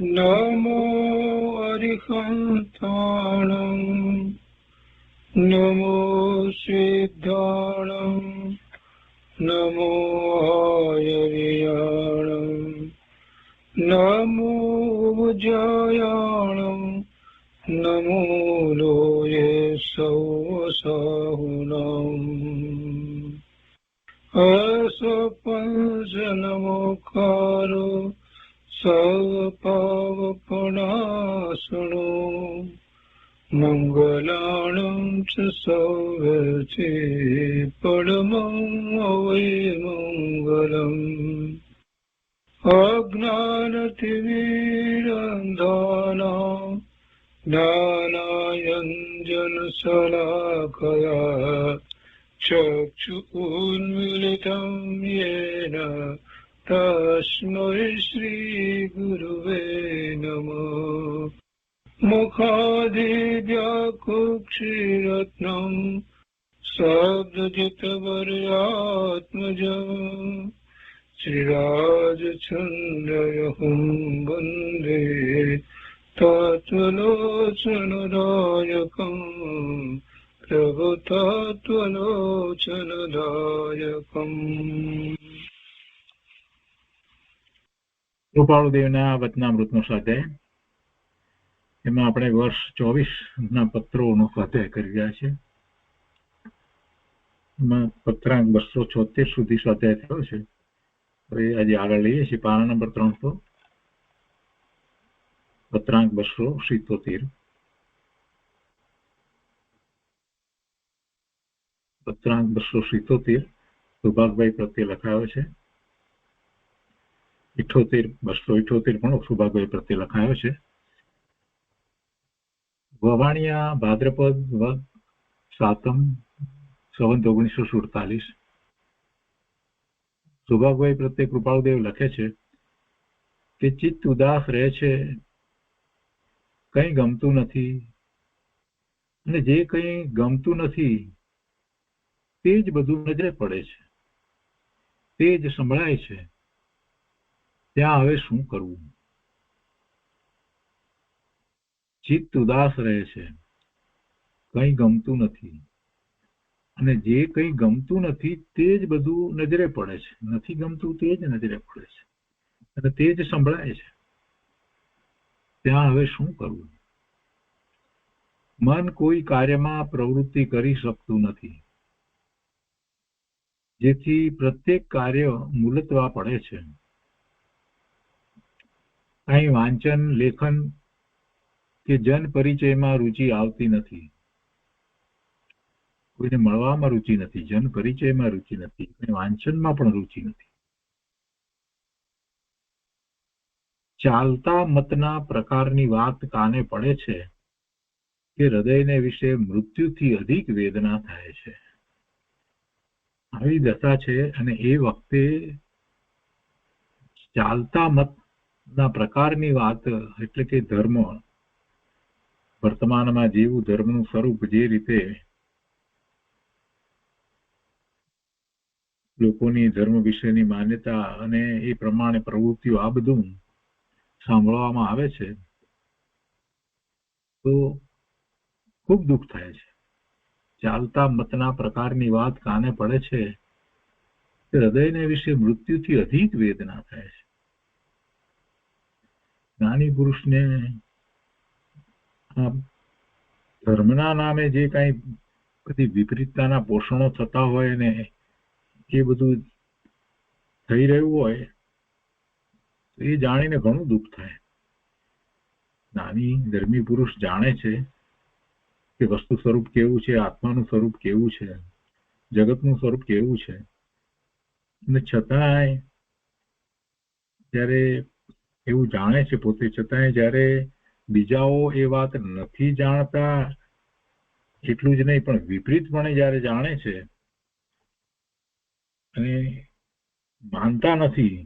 નમો અરિહંતાણં નમો સિદ્ધાણં નમો હયવિયાણં નમો ઉજ્જયાણં નમો લોયે સૌસાહુનં અસપંચનમોકારો સર્વપાવપનાશનો મંગલાણં ચ સૌવર્ચે પરમં અવૈમંગલં અજ્ઞાનતિમિરંધાનાં જ્ઞાનાંજનશલાકયા ચક્ષુન્મીલિतं येन તસ્मै શ્રીગુરુવે નમઃ મુખાદિવ્યાકુક્ષિરત્નં શબ્દજિતવર્યાત્મજં શ્રીરાજચંદ્રયહું વંદે તત્વલોચનદાયકં પ્રભુતત્વલોચનદાયકં. કૃપાળુદેવના વચનામૃતનો સ્વાધ્યાય. એમાં આપણે વર્ષ 24 પત્રોનો સ્વાધ્યાય કરી રહ્યા છે. એમાં પત્રાંક 276 સુધી સ્વાધ્યાય થયો છે. હવે આજે આગળ લઈએ છીએ પાના નંબર 300, પત્રાંક 277. પત્રાંક 277 સુભાગભાઈ પ્રત્યે લખાયો છે. 278 પણ સુભાગભાઈ પ્રત્યે લખાયો છે. વવાણિયા ભાદ્રપદ વદ સાતમ સંવત 1947. સુભાગભાઈ પ્રત્યે કૃપાળુદેવ લખે છે કે ચિત્ત ઉદાસ રહે છે, કંઈ ગમતું નથી, અને જે કંઈ ગમતું નથી તે જ બધું નજરે પડે છે, તે જ સંભળાય છે. ત્યાં હવે શું કરવું? ચિત્ત ઉદાસ રહે છે, કંઈ ગમતું નથી, અને જે કંઈ ગમતું નથી તે જ બધું નજરે પડે છે. નથી ગમતું તે જ નજરે પડે છે, અને તે જ સંભળાય છે. ત્યાં હવે શું કરવું? મન કોઈ કાર્યમાં પ્રવૃત્તિ કરી શકતું નથી, જેથી પ્રત્યેક કાર્ય મુલતવા પડે છે. અહીં વાંચન, લેખન કે જન પરિચયમાં રુચિ આવતી નથી. કોઈને મળવામાં રુચિ નથી, જન પરિચયમાં રુચિ નથી, વાંચનમાં પણ રુચિ નથી. ચાલતા મતના પ્રકારની વાત કાને પડે છે કે હૃદયને વિશે મૃત્યુથી અધિક વેદના થાય છે. આવી દશા છે, અને એ વખતે ચાલતા મતના પ્રકારની વાત એટલે કે ધર્મ, વર્તમાનમાં જેવું ધર્મનું સ્વરૂપ, જે રીતે લોકોની ધર્મ વિશેની માન્યતા અને એ પ્રમાણે પ્રવૃત્તિઓ, આ બધું સાંભળવામાં આવે છે તો ખૂબ દુઃખ થાય છે. ચાલતા મતના પ્રકારની વાત કાને પડે છે કે હૃદયને વિશે મૃત્યુથી અધિક વેદના થાય છે. જ્ઞાની પુરુષને ધર્મના નામે જે કાંઈ બધી વિપરીતતાના પોષણો થતા હોય ને એ બધું થઈ રહ્યું હોય એ જાણીને ઘણું દુઃખ થાય. જ્ઞાની ધર્મી પુરુષ જાણે છે કે વસ્તુ સ્વરૂપ કેવું છે, આત્માનું સ્વરૂપ કેવું છે, જગતનું સ્વરૂપ કેવું છે, અને છતાંય જ્યારે એવું જાણે છે પોતે, છતાંય જ્યારે બીજાઓ એ વાત નથી જાણતા, એટલું જ નહીં પણ વિપરીતપણે જ્યારે જાણે છે અને માનતા નથી,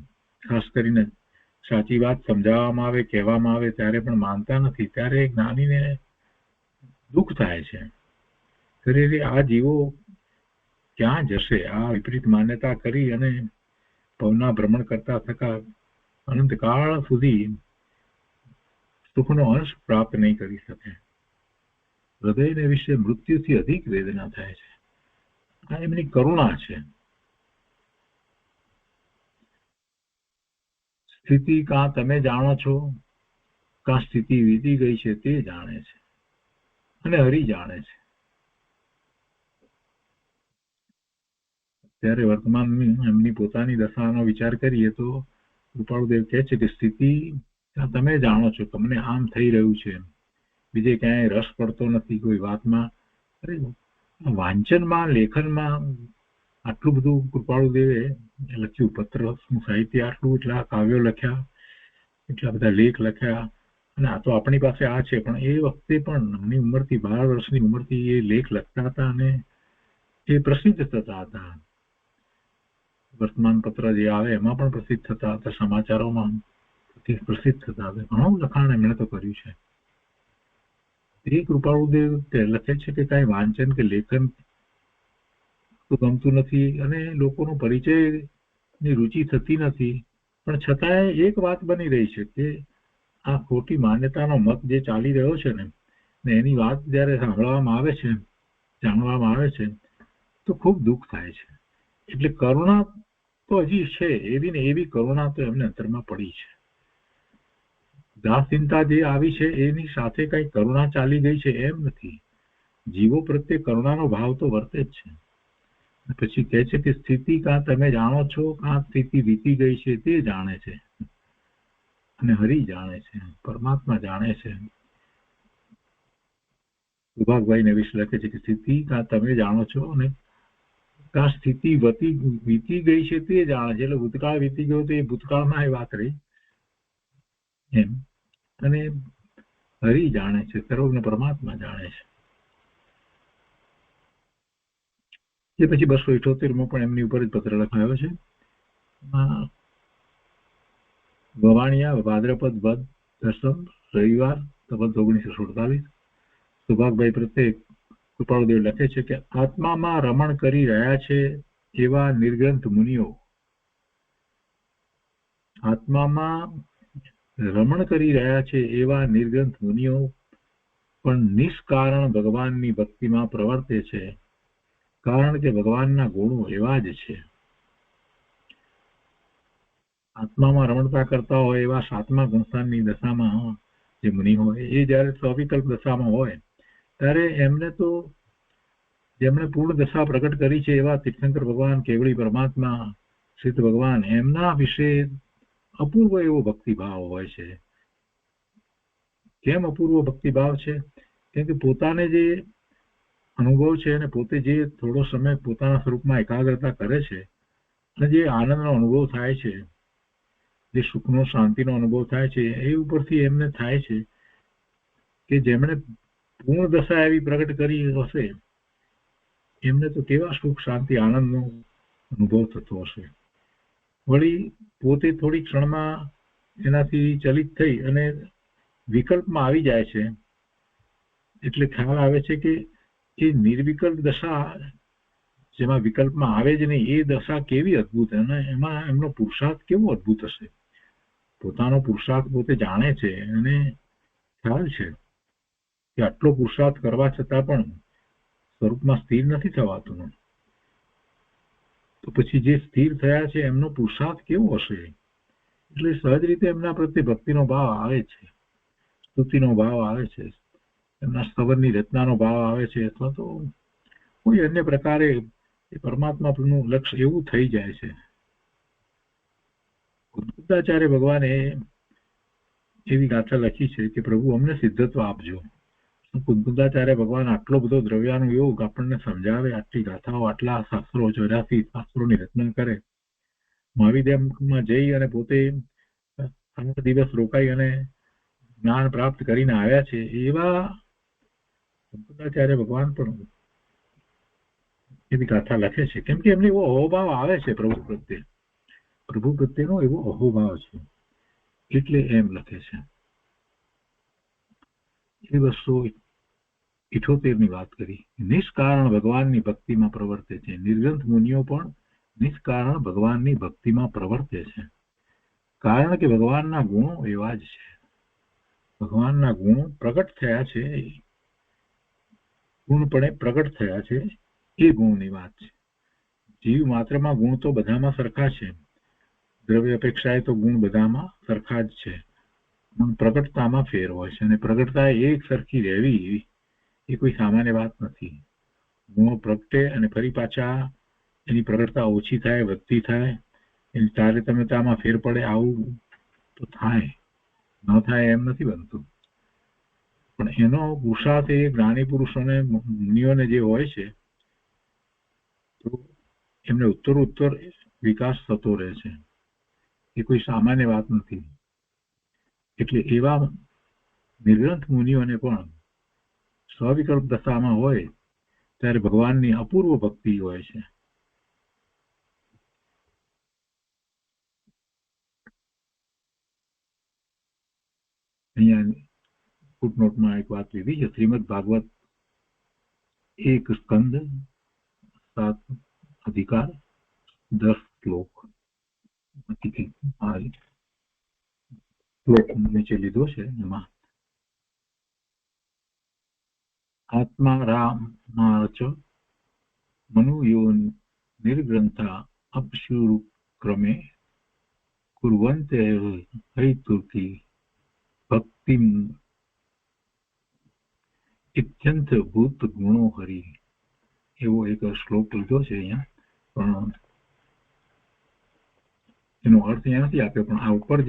ખાસ કરીને સાચી વાત સમજાવવામાં આવે, કહેવામાં આવે ત્યારે પણ માનતા નથી, ત્યારે જ્ઞાનીને દુઃખ થાય છે. ખરેખર આ જીવો ક્યાં જશે? આ વિપરીત માન્યતા કરી અને પવના ભ્રમણ કરતા થતા અનંતકાળ સુધી સુખનો અંશ પ્રાપ્ત નહીં કરી શકે. હૃદયને વિશે મૃત્યુથી અધિક વેદના થાય છે. આ એમની કરુણા છે. સ્થિતિ કાં તમે જાણો છો, કાં સ્થિતિ વીતી ગઈ છે તે જાણે છે, અને હરિ જાણે છે. ત્યારે વર્તમાનની એમની પોતાની દશાનો વિચાર કરીએ તો કૃપાળુદેવ કહે છે કે સ્થિતિ તમે જાણો છો, તમને આમ થઈ રહ્યું છે, બીજે ક્યાંય રસ પડતો નથી કોઈ વાતમાં. અરે વાંચનમાં, લેખનમાં આટલું બધું કૃપાળુદેવે લખ્યું, પત્રનું સાહિત્ય આટલું, એટલા કાવ્યો લખ્યા, એટલા બધા લેખ લખ્યા, અને આ તો આપણી પાસે આ છે, પણ એ વખતે પણ નાની ઉંમરથી 12 વર્ષની ઉંમરથી એ લેખ લખતા હતા અને એ પ્રસિદ્ધ થતા હતા. વર્તમાન પત્ર જે આવે એમાં પણ પ્રસિદ્ધ થતા હતા, સમાચારોમાં પ્રસિદ્ધ થતા હતા. ઘણું લખાણ એમણે તો કર્યું છે. એ કૃપાળુદેવ લખે છે કે કાંઈ વાંચન કે લેખન તો ગમતું નથી અને લોકોનો પરિચયની રુચિ થતી નથી, પણ છતાંય એક વાત બની રહી છે કે આ ખોટી માન્યતાનો મત જે ચાલી રહ્યો છે ને એની વાત જ્યારે સાંભળવામાં આવે છે, જાણવામાં આવે છે, તો ખૂબ દુઃખ થાય છે. એટલે કરુણા તો હજી છે, એવી ને એવી કરુણા તો એમને અંતરમાં પડી છે. દાસચિંતા જે આવી છે એની સાથે કઈ કરુણા ચાલી ગઈ છે એમ નથી. જીવો પ્રત્યે કરુણાનો ભાવ તો વર્તે જ છે. પછી કહે છે કે સ્થિતિ કાં તમે જાણો છો, કાં સ્થિતિ વીતી ગઈ છે તે જાણે છે, અને હરિ જાણે છે, પરમાત્મા જાણે છે. સુભાગભાઈ નવીશ લખે છે કે સ્થિતિ કાં તમે જાણો છો અને કાં સ્થિતિ વીતી ગઈ છે તે જાણે છે. એટલે ભૂતકાળ વીતી ગયો તો એ ભૂતકાળમાં એ વાત રહી એમ, અને હરિ જાણે છે, સર્વજ્ઞ પરમાત્મા જાણે છે. એ પછી 278માં પણ એમની ઉપર જ પત્ર લખાયો છે. વવાણિયા ભાદ્રપદ વદ દસમ રવિવાર સંવત 1947. સુભાગભાઈ પ્રત્યે કૃપાળુદેવ લખે છે કે આત્મામાં રમણ કરી રહ્યા છે એવા નિર્ગ્રંથ મુનિઓ, આત્મામાં રમણ કરી રહ્યા છે એવા નિર્ગ્રંથ મુનિઓ પણ નિષ્કારણ ભગવાનની ભક્તિમાં પ્રવર્તે છે, કારણ કે ભગવાનના ગુણો એવા જ છે. આત્મામાં રમણતા કરતા હોય એવા 7મા ગુણસ્થાનની દશામાં જે મુનિ હોય એ જયારે સ્વવિકલ્પ દશામાં હોય ત્યારે એમને તો જેમણે પૂર્ણ દશા પ્રગટ કરી છે એવા તીર્થંકર ભગવાન, કેવળી પરમાત્મા, સિદ્ધ ભગવાન, એમના વિશે અપૂર્વ એવો ભક્તિભાવ હોય છે. કેમ અપૂર્વ ભક્તિભાવ છે? કેમ કે પોતાને જે અનુભવ છે અને પોતે જે થોડો સમય પોતાના સ્વરૂપમાં એકાગ્રતા કરે છે અને જે આનંદનો અનુભવ થાય છે, જે સુખનો, શાંતિનો અનુભવ થાય છે, એ ઉપરથી એમને થાય છે કે જેમણે પૂર્ણ દશા એવી પ્રગટ કરી હશે એમને તો કેવા સુખ, શાંતિ, આનંદનો અનુભવ થતો હશે. વળી પોતે થોડી ક્ષણમાં એનાથી ચલિત થઈ અને વિકલ્પમાં આવી જાય છે, એટલે ખ્યાલ આવે છે કે એ નિર્વિકલ્પ દશા જેમાં વિકલ્પમાં આવે જ નહીં એ દશા કેવી અદભુત, અને એમાં એમનો પુરુષાર્થ કેવો અદભુત હશે. પોતાનો પુરુષાર્થ પોતે જાણે છે અને ખ્યાલ છે કે આટલો પુરુષાર્થ કરવા છતાં પણ સ્વરૂપમાં સ્થિર નથી થવાતું, તો પછી જે સ્થિર થયા છે એમનો પુરુષાર્થ કેવો હશે. એટલે સહજ રીતે એમના પ્રત્યે ભક્તિનો ભાવ આવે છે, સ્તુતિનો ભાવ આવે છે, એમના સ્તવનની રચનાનો ભાવ આવે છે, અથવા તો કોઈ અન્ય પ્રકારે એ પરમાત્માનું લક્ષ્ય એવું થઈ જાય છે. ઉદ્ગતાચાર્ય ભગવાને એવી ગાથા લખી છે કે પ્રભુ અમને સિદ્ધત્વ આપજો. ઉદ્ગતાચાર્ય ભગવાન આટલો બધો દ્રવ્યાનુયોગ આપણને સમજાવે, આટલી ગાથાઓ, આટલા શાસ્ત્રો, 84 શાસ્ત્રોની રચના કરે, મહાવિદ્યામાં જઈ અને પોતે 8 દિવસ રોકાઈ અને જ્ઞાન પ્રાપ્ત કરીને આવ્યા છે, એવા ઉદ્ગતાચાર્ય ભગવાન પણ એવી ગાથા લખે છે. કેમ કે એમને એવો અહોભાવ આવે છે પ્રભુ પ્રત્યેનો એવો અહોભાવ છે, એટલે એમ લખે છે. એ 278ની વાત કરી. નિષ્કારણ ભગવાનની ભક્તિમાં પ્રવર્તે છે. નિર્ગ્રંથ મુનિઓ પણ નિષ્કારણ ભગવાનની ભક્તિમાં પ્રવર્તે છે, કારણ કે ભગવાનના ગુણો એવા જ છે. ભગવાનના ગુણો પ્રગટ થયા છે, પૂર્ણપણે પ્રગટ થયા છે, એ ગુણની વાત છે. જીવ માત્રમાં ગુણ તો બધામાં સરખા છે, દ્રવ્ય અપેક્ષાએ તો ગુણ બધામાં સરખા જ છે, પણ પ્રગટતામાં ફેર હોય છે, અને પ્રગટતા એક સરખી રહેવી એ કોઈ સામાન્ય વાત નથી. ગુણો પ્રગટે અને ફરી પાછા એની પ્રગટતા ઓછી થાય, વધતી થાય, એની તારતમ્યતામાં ફેર પડે, આવું તો થાય, ન થાય એમ નથી બનતું. પણ એનો પુરુષાર્થ એ જ્ઞાની પુરુષોને, મુનિઓને જે હોય છે, તો એમને ઉત્તરોત્તર વિકાસ થતો રહે છે, એ કોઈ સામાન્ય વાત નથી. એટલે એવા નિર્ગ્રંથ મુનિઓને પણ સ્વવિકલ્પ દશામાં હોય ત્યારે ભગવાનની અપૂર્વ ભક્તિ હોય છે. અહીંયા ફૂટનોટમાં એક વાત લીધી છે, શ્રીમદ ભાગવત 1 સ્કંદ 7 અધિકાર 10 શ્લોક નીચે લીધો છે. એમાં આત્મા રામાચ મનુયો નિર્ગ્રંથા અપશુક્રમે કુર્વન્તે હૈતુકી ભક્તિમ ઇત્યંત ભૂત ગુણો હરી. એવો એક શ્લોક લીધો છે અહીંયા, પણ એનો અર્થ અહીંયા નથી આપ્યો, પણ આ ઉપર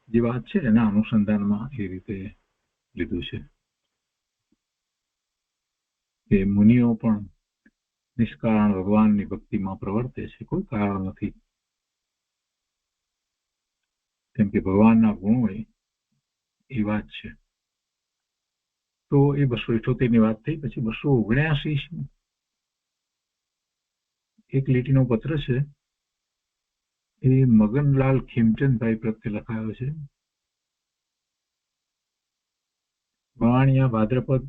જે વાત છે એના અનુસંધાનમાં એ રીતે લીધું છે કે મુનિઓ પણ નિષ્કારણ ભગવાનની ભક્તિમાં પ્રવર્તે છે, કોઈ કારણ નથી, કેમ કે ભગવાનના ગુણો એ વાત છે. તો એ 278 ની વાત થઈ. પછી 279 એક લીટીનો પત્ર છે, એ મગનલાલ ખીમચંદભાઈ પ્રત્યે લખાયો છે. વાણિયા ભાદ્રપદ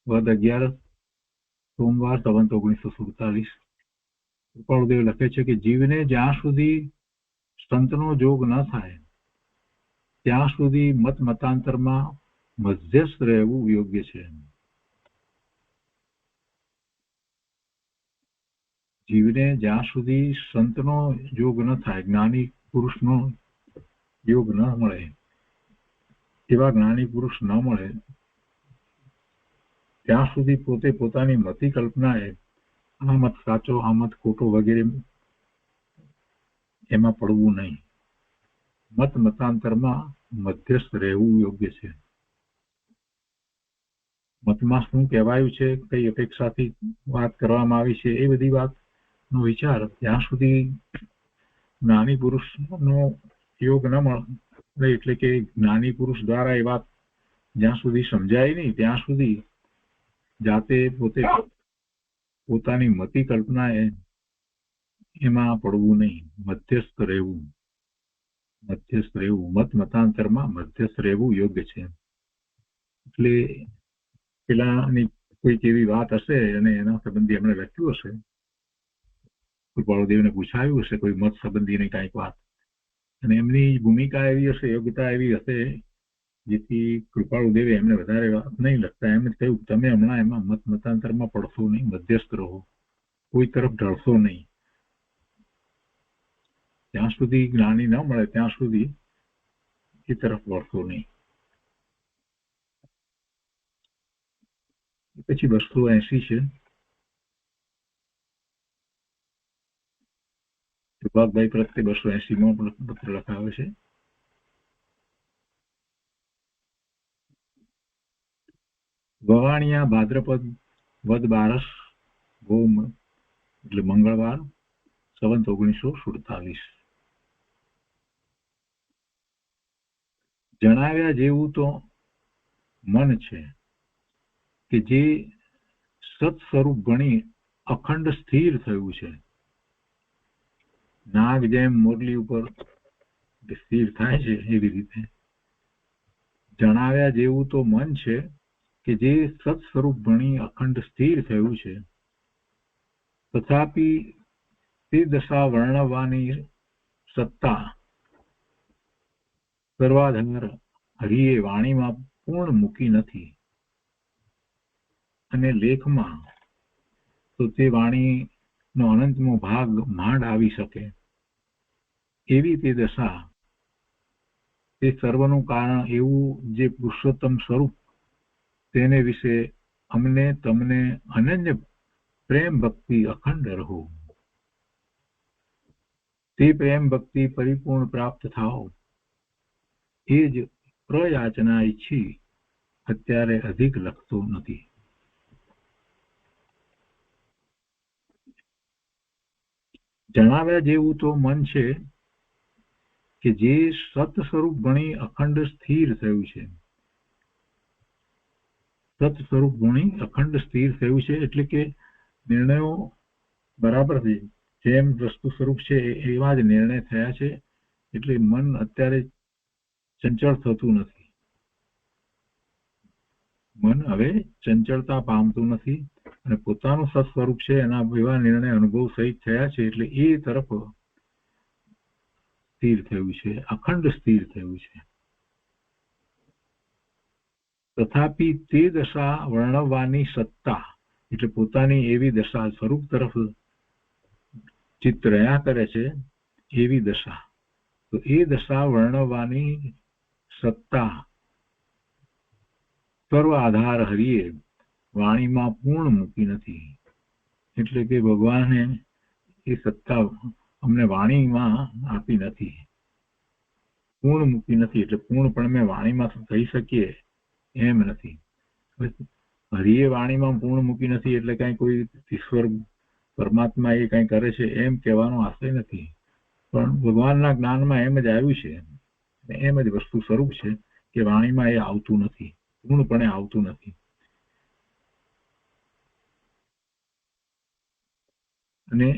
વદ 11 સોમવાર સંવત 1947. કૃપાળુદેવ લખે છે કે જીવને જ્યાં સુધી સંતનો જોગ ન થાય ત્યાં સુધી મત મતાંતરમાં મધ્યસ્થ રહેવું યોગ્ય છે. જીવને જ્યાં સુધી સંતનો યોગ ન થાય, જ્ઞાની પુરુષનો યોગ ન મળે, એવા જ્ઞાની પુરુષ ન મળે, ત્યાં સુધી પોતે પોતાની મતિ કલ્પનાએ આ મત સાચો, આ મત ખોટો વગેરે એમાં પડવું નહીં. મત મતાંતરમાં મધ્યસ્થ રહેવું યોગ્ય છે. મતમાં શું કહેવાયું છે, કઈ અપેક્ષાથી વાત કરવામાં આવી છે, એ બધી વાતનો વિચાર ત્યાં સુધી જ્ઞાની પુરુષનો યોગ ન મળે, એટલે કે જ્ઞાની પુરુષ દ્વારા એ વાત જ્યાં સુધી સમજાય નહીં ત્યાં સુધી જાતે પોતે પોતાની મતિ કલ્પનાએ એમાં પડવું નહીં, મધ્યસ્થ રહેવું, મત મતાંતરમાં મધ્યસ્થ રહેવું યોગ્ય છે. એટલે પેલાની કોઈક એવી વાત હશે અને એના સંબંધી એમણે લખ્યું હશે, કૃપાળુદેવને પૂછાયું હશે કોઈ મત સંબંધીની કાંઈક વાત, અને એમની ભૂમિકા એવી હશે, યોગ્યતા એવી હશે, જેથી કૃપાળુદેવે એમને વધારે વાત નહીં લખતા એમ કહ્યું તમે હમણાં એમાં મત મતાંતરમાં પડશો નહીં, મધ્યસ્થ રહો, કોઈ તરફ ઢળશો નહીં. જ્યાં સુધી જ્ઞાની ન મળે ત્યાં સુધી એ તરફ વળશો નહીં. પછી 280 છે, વિભાગભાઈ પ્રત્યે 280માં પત્ર લખાવે છે. વવાણિયા ભાદ્રપદ વદ 12 ગોમ એટલે મંગળવાર સંવત 1947. જણાવ્યા જેવું તો મન છે કે જે સત સ્વરૂપ ગણી અખંડ સ્થિર થયું છે. નાગ જેમ મોરલી ઉપર સ્થિર થાય છે એવી રીતે જણાવ્યા જેવું તો મન છે કે જે સત સ્વરૂપ ગણી અખંડ સ્થિર થયું છે. તથાપિ તે દશા વર્ણવવાની સત્તા સર્વાધાર હરિએ વાણીમાં પૂર્ણ મૂકી નથી અને લેખમાં તો તે વાણીનો અનંતમો ભાગ માંડ આવી શકે એવી તે દશા, તે સર્વનું કારણ એવું જે પુરુષોત્તમ સ્વરૂપ, તેને વિશે અમને તમને અનન્ય પ્રેમ ભક્તિ અખંડ રહો. તે પ્રેમ ભક્તિ પરિપૂર્ણ પ્રાપ્ત થાઓ એ જ પ્રયાચના ઈચ્છી અત્યારે અધિક લખતો નથી. જણાવ્યા જેવું તો મન છે કે જે સત સ્વરૂપ ગણી અખંડ સ્થિર થયું છે. સત સ્વરૂપ ગણી અખંડ સ્થિર થયું છે એટલે કે નિર્ણયો બરાબર છે, જેમ વસ્તુ સ્વરૂપ છે એવા જ નિર્ણય થયા છે. એટલે મન અત્યારે ચંચળ થતું નથી. મન હવે ચંચળતા પામતું નથી અને પોતાનું સત સ્વરૂપ છે એના એવા નિર્ણય અનુભવ સહિત થયા છે એટલે એ તરફ સ્થિર થયું છે, અખંડ સ્થિર થયું છે. તથાપિ તે દશા વર્ણવવાની સત્તા એટલે પોતાની એવી દશા સ્વરૂપ તરફ ચિત્ત રહ્યા કરે છે એવી દશા, તો એ દશા વર્ણવવાની સત્તા સર્વ આધાર હરિએ વાણીમાં પૂર્ણ મૂકી નથી. એટલે કે ભગવાને એ સત્તા અમને વાણીમાં આપી નથી, પૂર્ણ મૂકી નથી. એટલે પૂર્ણપણે મેં વાણીમાં કહી શકીએ એમ નથી. હરિએ વાણીમાં પૂર્ણ મૂકી નથી એટલે કઈ કોઈ ઈશ્વર પરમાત્મા એ કઈ કરે છે એમ કહેવાનો આશય નથી, પણ ભગવાનના જ્ઞાનમાં એમ જ આવ્યું છે, એમ જ વસ્તુ સ્વરૂપ છે કે વાણીમાં એ આવતું નથી, પૂર્ણપણે આવતું નથી. અને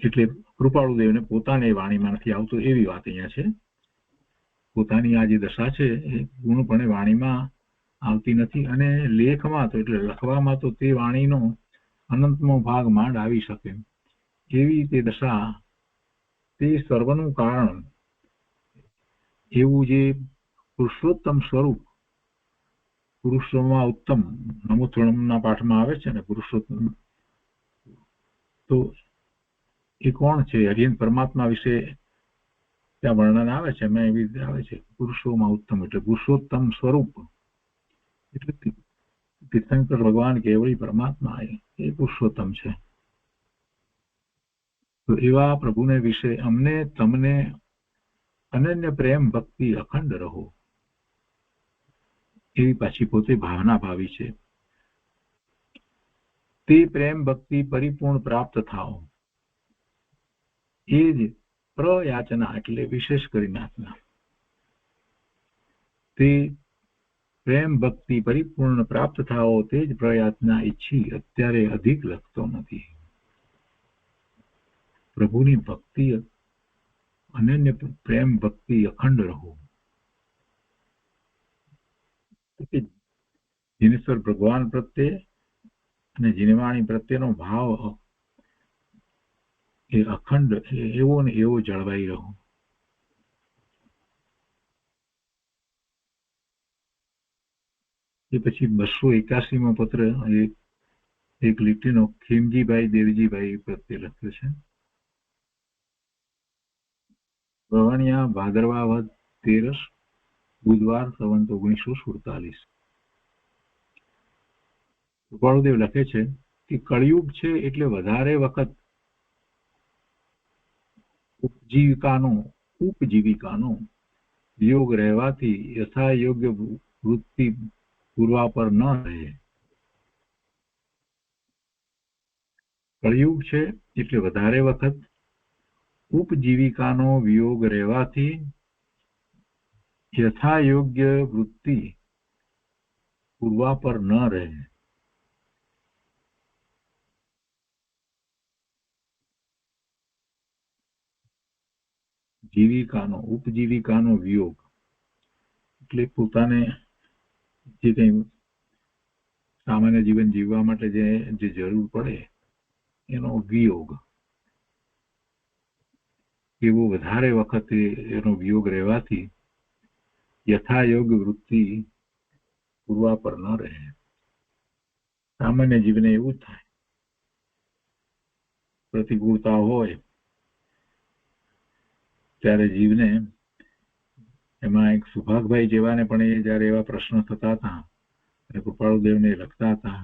એટલે કૃપાળુદેવને પોતાને વાણીમાં નથી આવતું એવી વાત અહીંયા છે. પોતાની આ જે દશા છે એ પૂર્ણપણે વાણીમાં આવતી નથી અને લેખમાં તો એટલે લખવામાં તો તે વાણીનો અનંતનો ભાગ માંડ આવી શકે એવી તે દશા, તે સર્વનું કારણ એવું જે પુરુષોત્તમ સ્વરૂપ, પુરુષોમાં ઉત્તમ નમોત્તમના પાઠમાં આવે છે ને પુરુષોત્તમ, તો એ કોણ છે? હરિયન પરમાત્મા વિશે ત્યાં વર્ણન આવે છે, એમાં એવી રીતે આવે છે પુરુષોમાં ઉત્તમ એટલે પુરુષોત્તમ સ્વરૂપ, એટલે તીર્થંકર ભગવાન કેવળી પરમાત્મા એ પુરુષોત્તમ છે. તો એવા પ્રભુને વિશે અમને તમને અનન્ય પ્રેમ ભક્તિ અખંડ રહો એવી પાછી પોતે ભાવના ભાવી છે. તે પ્રેમ ભક્તિ પરિપૂર્ણ પ્રાપ્ત થાઓ એ જ પ્રયાચના એટલે વિશેષ કરીને આજ્ઞા. તે પ્રેમ ભક્તિ પરિપૂર્ણ પ્રાપ્ત થાઓ તે જ પ્રયાચના ઈચ્છી અત્યારે અધિક લખતો નથી. પ્રભુની ભક્તિ અનન્ય પ્રેમ ભક્તિ અખંડ રહો. જીનેશ્વર ભગવાન પ્રત્યે અને જીનવાણી પ્રત્યેનો ભાવ એ અખંડ એવો ને એવો જળવાઈ રહો. એ પછી 281મો પત્ર એક લીટીનો ખીમજીભાઈ દેવજીભાઈ પ્રત્યે લખ્યો છે. વવણિયા ભાદરવા વદ 13 બુધવાર સંવત 1947. કૃપાળુદેવ લખે છે કે કળિયુગ છે એટલે વધારે વખત ઉપજીવિકાનો યોગ રહેવાથી યથા યોગ્ય વૃત્તિ પૂરવા પર ન રહે. કળિયુગ છે એટલે વધારે વખત ઉપજીવિકાનો વિયોગ રહેવાથી યથા યોગ્ય વૃત્તિ પૂરવા પર ન રહે. જીવિકાનો ઉપજીવિકાનો વિયોગ એટલે પોતાને જે કંઈ સામાન્ય જીવન જીવવા માટે જે જરૂર પડે એનો વિયોગ, એવો વધારે વખત એનો વિયોગ રહેવાથી યથાયોગ વૃત્તિ પૂર્વા પર ન રહે. સામાન્ય જીવને એવું જ થાય. પ્રતિકૂળતા હોય ત્યારે જીવને, એમાં એક સુભાગભાઈ જેવાને પણ એ જયારે એવા પ્રશ્ન થતા હતા અને કૃપાળુદેવને લખતા હતા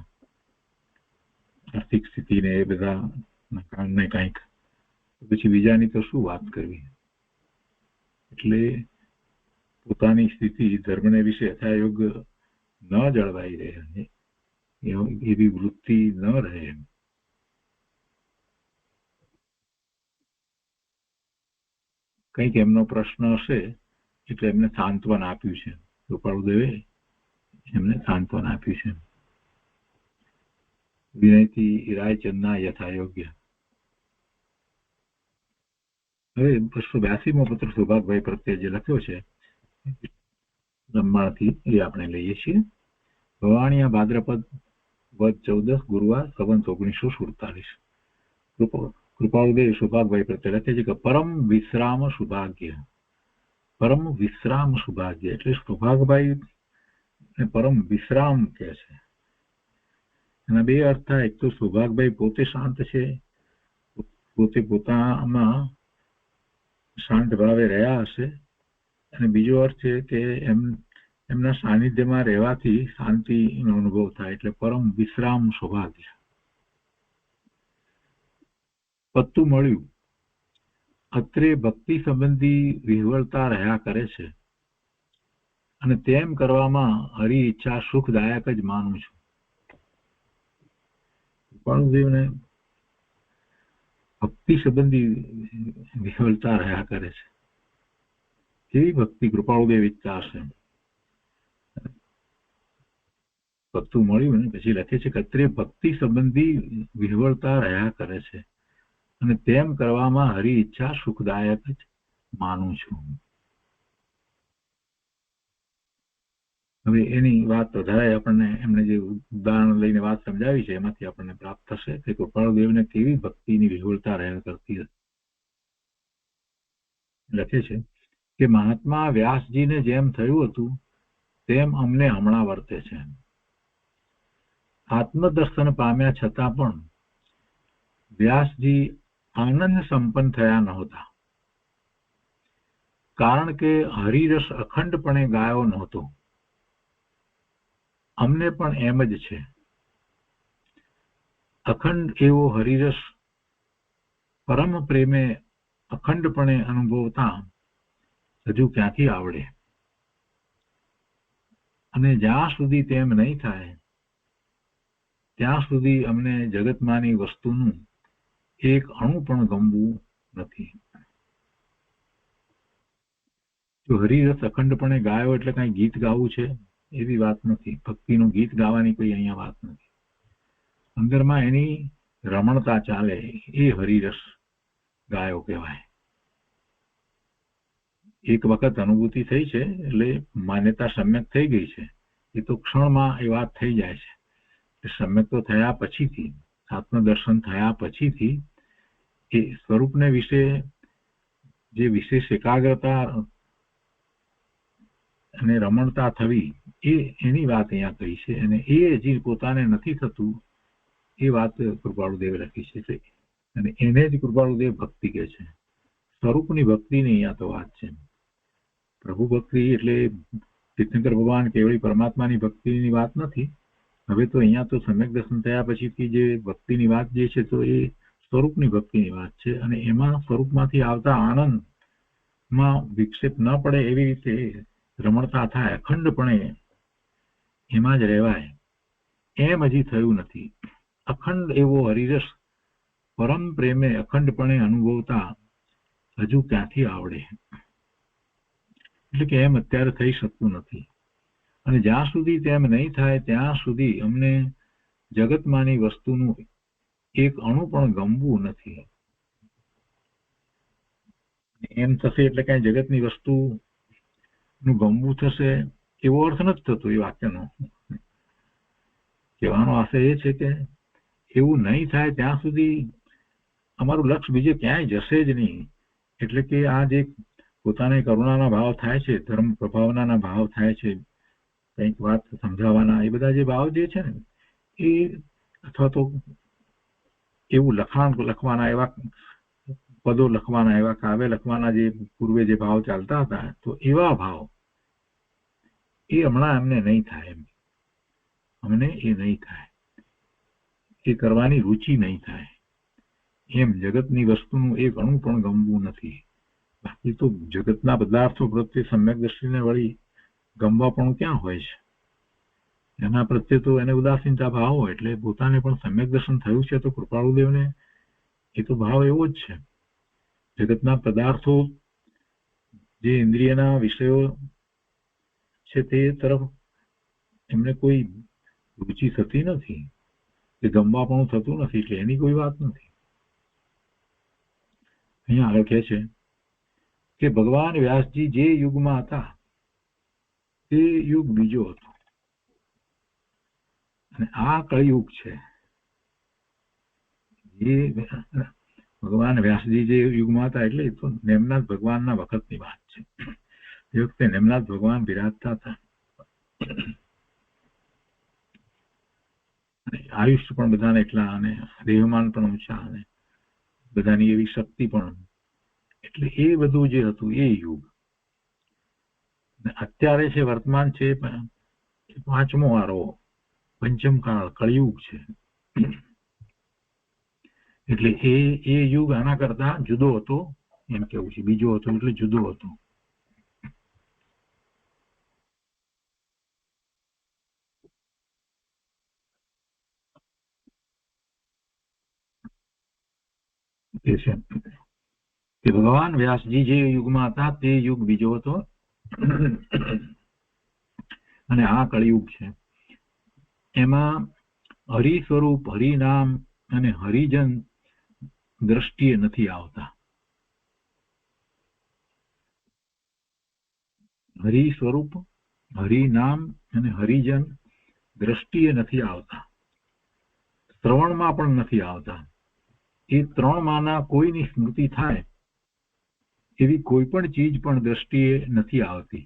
આર્થિક સ્થિતિને એ બધા કારણે કંઈક, પછી બીજાની તો શું વાત કરવી. એટલે પોતાની સ્થિતિ ધર્મને વિશે યથાયોગ ન જળવાઈ રહે, એવી વૃત્તિ ન રહે. કંઈક એમનો પ્રશ્ન હશે એટલે એમને સાંત્વન આપ્યું છે. કૃપાળુદેવે એમને સાંત્વન આપ્યું છે. વિનયથી રાયચંદના યથાયોગ્ય. હવે 282મો પત્ર સૌભાગભાઈ પ્રત્યે જે લખ્યો છે લંબાણથી એ આપણે લઈએ છીએ. ભવાણીયા ભાદ્રપદ વદ 14 ગુરુવાર સંવત 1947. કૃપાળુદેવ સૌભાગભાઈ પ્રત્યે લખે છે કે પરમ વિશ્રામ સૌભાગ્ય. પરમ વિશ્રામ સૌભાગ્ય એટલે સૌભાગભાઈ પરમ વિશ્રામ કે છે. એના બે અર્થ થાય. એક તો સૌભાગભાઈ પોતે શાંત છે, પોતે પોતામાં શાંત ભાવે રહ્યા હશે, અને બીજો અર્થ છે કે એમના સાનિધ્યમાં રહેવાથી શાંતિનો અનુભવ થાય, એટલે પરમ વિશ્રામ સૌભાગ્ય. પત્તું મળ્યું. અત્રે ભક્તિ સંબંધી વિહવળતા રહ્યા કરે છે, અને તેમ કરવામાં હરિ ઈચ્છા સુખદાયક જ માનું છું. કૃપાળુદેવને ભક્તિ સંબંધી વિહવળતા રહ્યા કરે છે. કેવી ભક્તિ કૃપાળુદેવ ઈચ્છા હશે. પત્તું મળ્યું ને પછી લખે છે કે અત્રે ભક્તિ સંબંધી વિહવળતા રહ્યા કરે છે, અને તેમ કરવામાં હરિ ઈચ્છા સુખદાયક જ માનું છું. હવે એની વાત વધારે આપણને એમને જે ઉદાહરણ લઈને વાત સમજાવી છે એમાંથી આપણને પ્રાપ્ત થશે કે કૃપાળુદેવને કેવી ભક્તિની વિહવળતા રહ્યા કરતી હતી. લખે છે કે મહાત્મા વ્યાસજીને જેમ થયું હતું તેમ અમને હમણાં વર્તે છે. આત્મદર્શન પામ્યા છતાં પણ વ્યાસજી આનંદ સંપન્ન થયા નહોતા, કારણ કે હરિરસ અખંડપણે ગાયો નહોતો. અમને પણ એમ જ છે. અખંડ એવો હરિરસ પરમ પ્રેમે અખંડપણે અનુભવતા હજુ ક્યાંથી આવડે. અને જ્યાં સુધી તેમ નહીં થાય ત્યાં સુધી અમને જગતમાંની વસ્તુનું એક અણુ પણ ગમવું નથી. જો હરિરસ અખંડપણે ગાયો એટલે કઈ ગીત ગાવું છે એવી વાત નથી. ભક્તિનું ગીત ગાવાની કોઈ અહીંયા વાત નથી. અંદરમાં એની રમણતા ચાલે એ હરિરસ ગાયો કહેવાય. એક વખત અનુભૂતિ થઈ છે એટલે માન્યતા સમ્યક થઈ ગઈ છે. એ તો ક્ષણમાં એ વાત થઈ જાય છે. સમ્યક તો થયા પછીથી, આત્મદર્શન થયા પછીથી એ સ્વરૂપને વિશે જે વિશેષ એકાગ્રતા અને રમણતા થવી એની વાત અહીંયા કહી છે. અને એ હજી પોતાને નથી થતું એ વાત કૃપાળુદેવે લખી છે. અને એને જ કૃપાળુદેવ ભક્તિ કહે છે. સ્વરૂપની ભક્તિની અહીંયા તો વાત છે. પ્રભુ ભક્તિ એટલે તીર્થંકર ભગવાન કેવળી પરમાત્માની ભક્તિની વાત નથી. હવે તો અહીંયા તો સમ્યક દર્શન થયા પછીથી જે ભક્તિની વાત જે છે તો એ સ્વરૂપની ભક્તિની વાત છે. અને એમાં સ્વરૂપમાંથી આવતા આનંદમાં વિક્ષેપ ન પડે એવી રીતે રમણતા થાય, અખંડપણે એમાં જ રહેવાય, એમ હજી થયું નથી. અખંડ એવો હરિરસ પરમ પ્રેમે અખંડપણે અનુભવતા હજુ ક્યાંથી આવડે. એટલે કે એમ અત્યારે થઈ શકતું નથી. અને જ્યાં સુધી તેમ નહીં થાય ત્યાં સુધી અમને જગતમાંની વસ્તુનું એક અણુ પણ ગમવું નથી. એમ થશે એટલે કઈ જગતની વસ્તુ નું ગમવું થશે એવો અર્થ નથી થતો એ વાક્યનો. કહેવાનો આશય એ છે કે એવું નહીં થાય ત્યાં સુધી અમારું લક્ષ્ય બીજે ક્યાંય જશે જ નહીં. એટલે કે આ જે પોતાને કરુણાના ભાવ થાય છે, ધર્મ પ્રભાવનાના ભાવ થાય છે, કંઈક વાત સમજાવવાના, એ બધા જે ભાવ જે છે ને એ, અથવા તો એવું લખાણ લખવાના, એવા પદો લખવાના, એવા કાવ્ય લખવાના જે પૂર્વે જે ભાવ ચાલતા હતા, તો એવા ભાવ એ હમણાં એમને નહીં થાય. અમને એ નહીં થાય, એ કરવાની રુચિ નહીં થાય. એમ જગતની વસ્તુનું એક અણુ પણ ગમવું નથી. બાકી તો જગતના પદાર્થો પ્રત્યે સમ્યક દ્રષ્ટિને વળી ગમવા પણ ક્યાં હોય છે? એના પ્રત્યે તો એને ઉદાસીનતા ભાવ હોય, એટલે પોતાને પણ સમ્યક દર્શન થયું છે તો કૃપાળુદેવને એ તો ભાવ એવો જ છે. જગતના પદાર્થો જે ઇન્દ્રિયના વિષયો છે તે તરફ એમને કોઈ રુચિ થતી નથી, એ ગમવા પણ થતું નથી, એટલે એની કોઈ વાત નથી. અહીંયા આગળ કહે છે કે ભગવાન વ્યાસજી જે યુગમાં હતા તે યુગ બીજો હતો, અને આ કળિયુગ છે. જે ભગવાન વ્યાસજી જે યુગમાં હતા એટલે તો નેમનાથ ભગવાનના વખતની વાત છે. એ વખતે નેમનાથ ભગવાન બિરાજતા હતા. આયુષ્ય પણ બધાને એટલા, અને દેહમાન પણ ઊંચા, અને બધાની એવી શક્તિ પણ. એટલે એ બધું જે હતું એ યુગ. અત્યારે છે વર્તમાન છે પાંચમો વારો પંચમ કાળ કળિયુગ છે. એટલે એ યુગ આના કરતા જુદો હતો એમ કેવું છે. બીજો હતો એટલે જુદો હતો. કે ભગવાન વ્યાસજી જે યુગમાં હતા તે યુગ બીજો હતો, અને આ કળિયુગ છે. એમાં હરિ સ્વરૂપ, હરિનામ અને હરિજન દ્રષ્ટિએ નથી આવતા. હરિ સ્વરૂપ, હરિનામ અને હરિજન દ્રષ્ટિએ નથી આવતા, શ્રવણમાં પણ નથી આવતા. એ ત્રણમાંના કોઈની સ્મૃતિ થાય એવી કોઈ પણ ચીજ પણ દ્રષ્ટિએ નથી આવતી.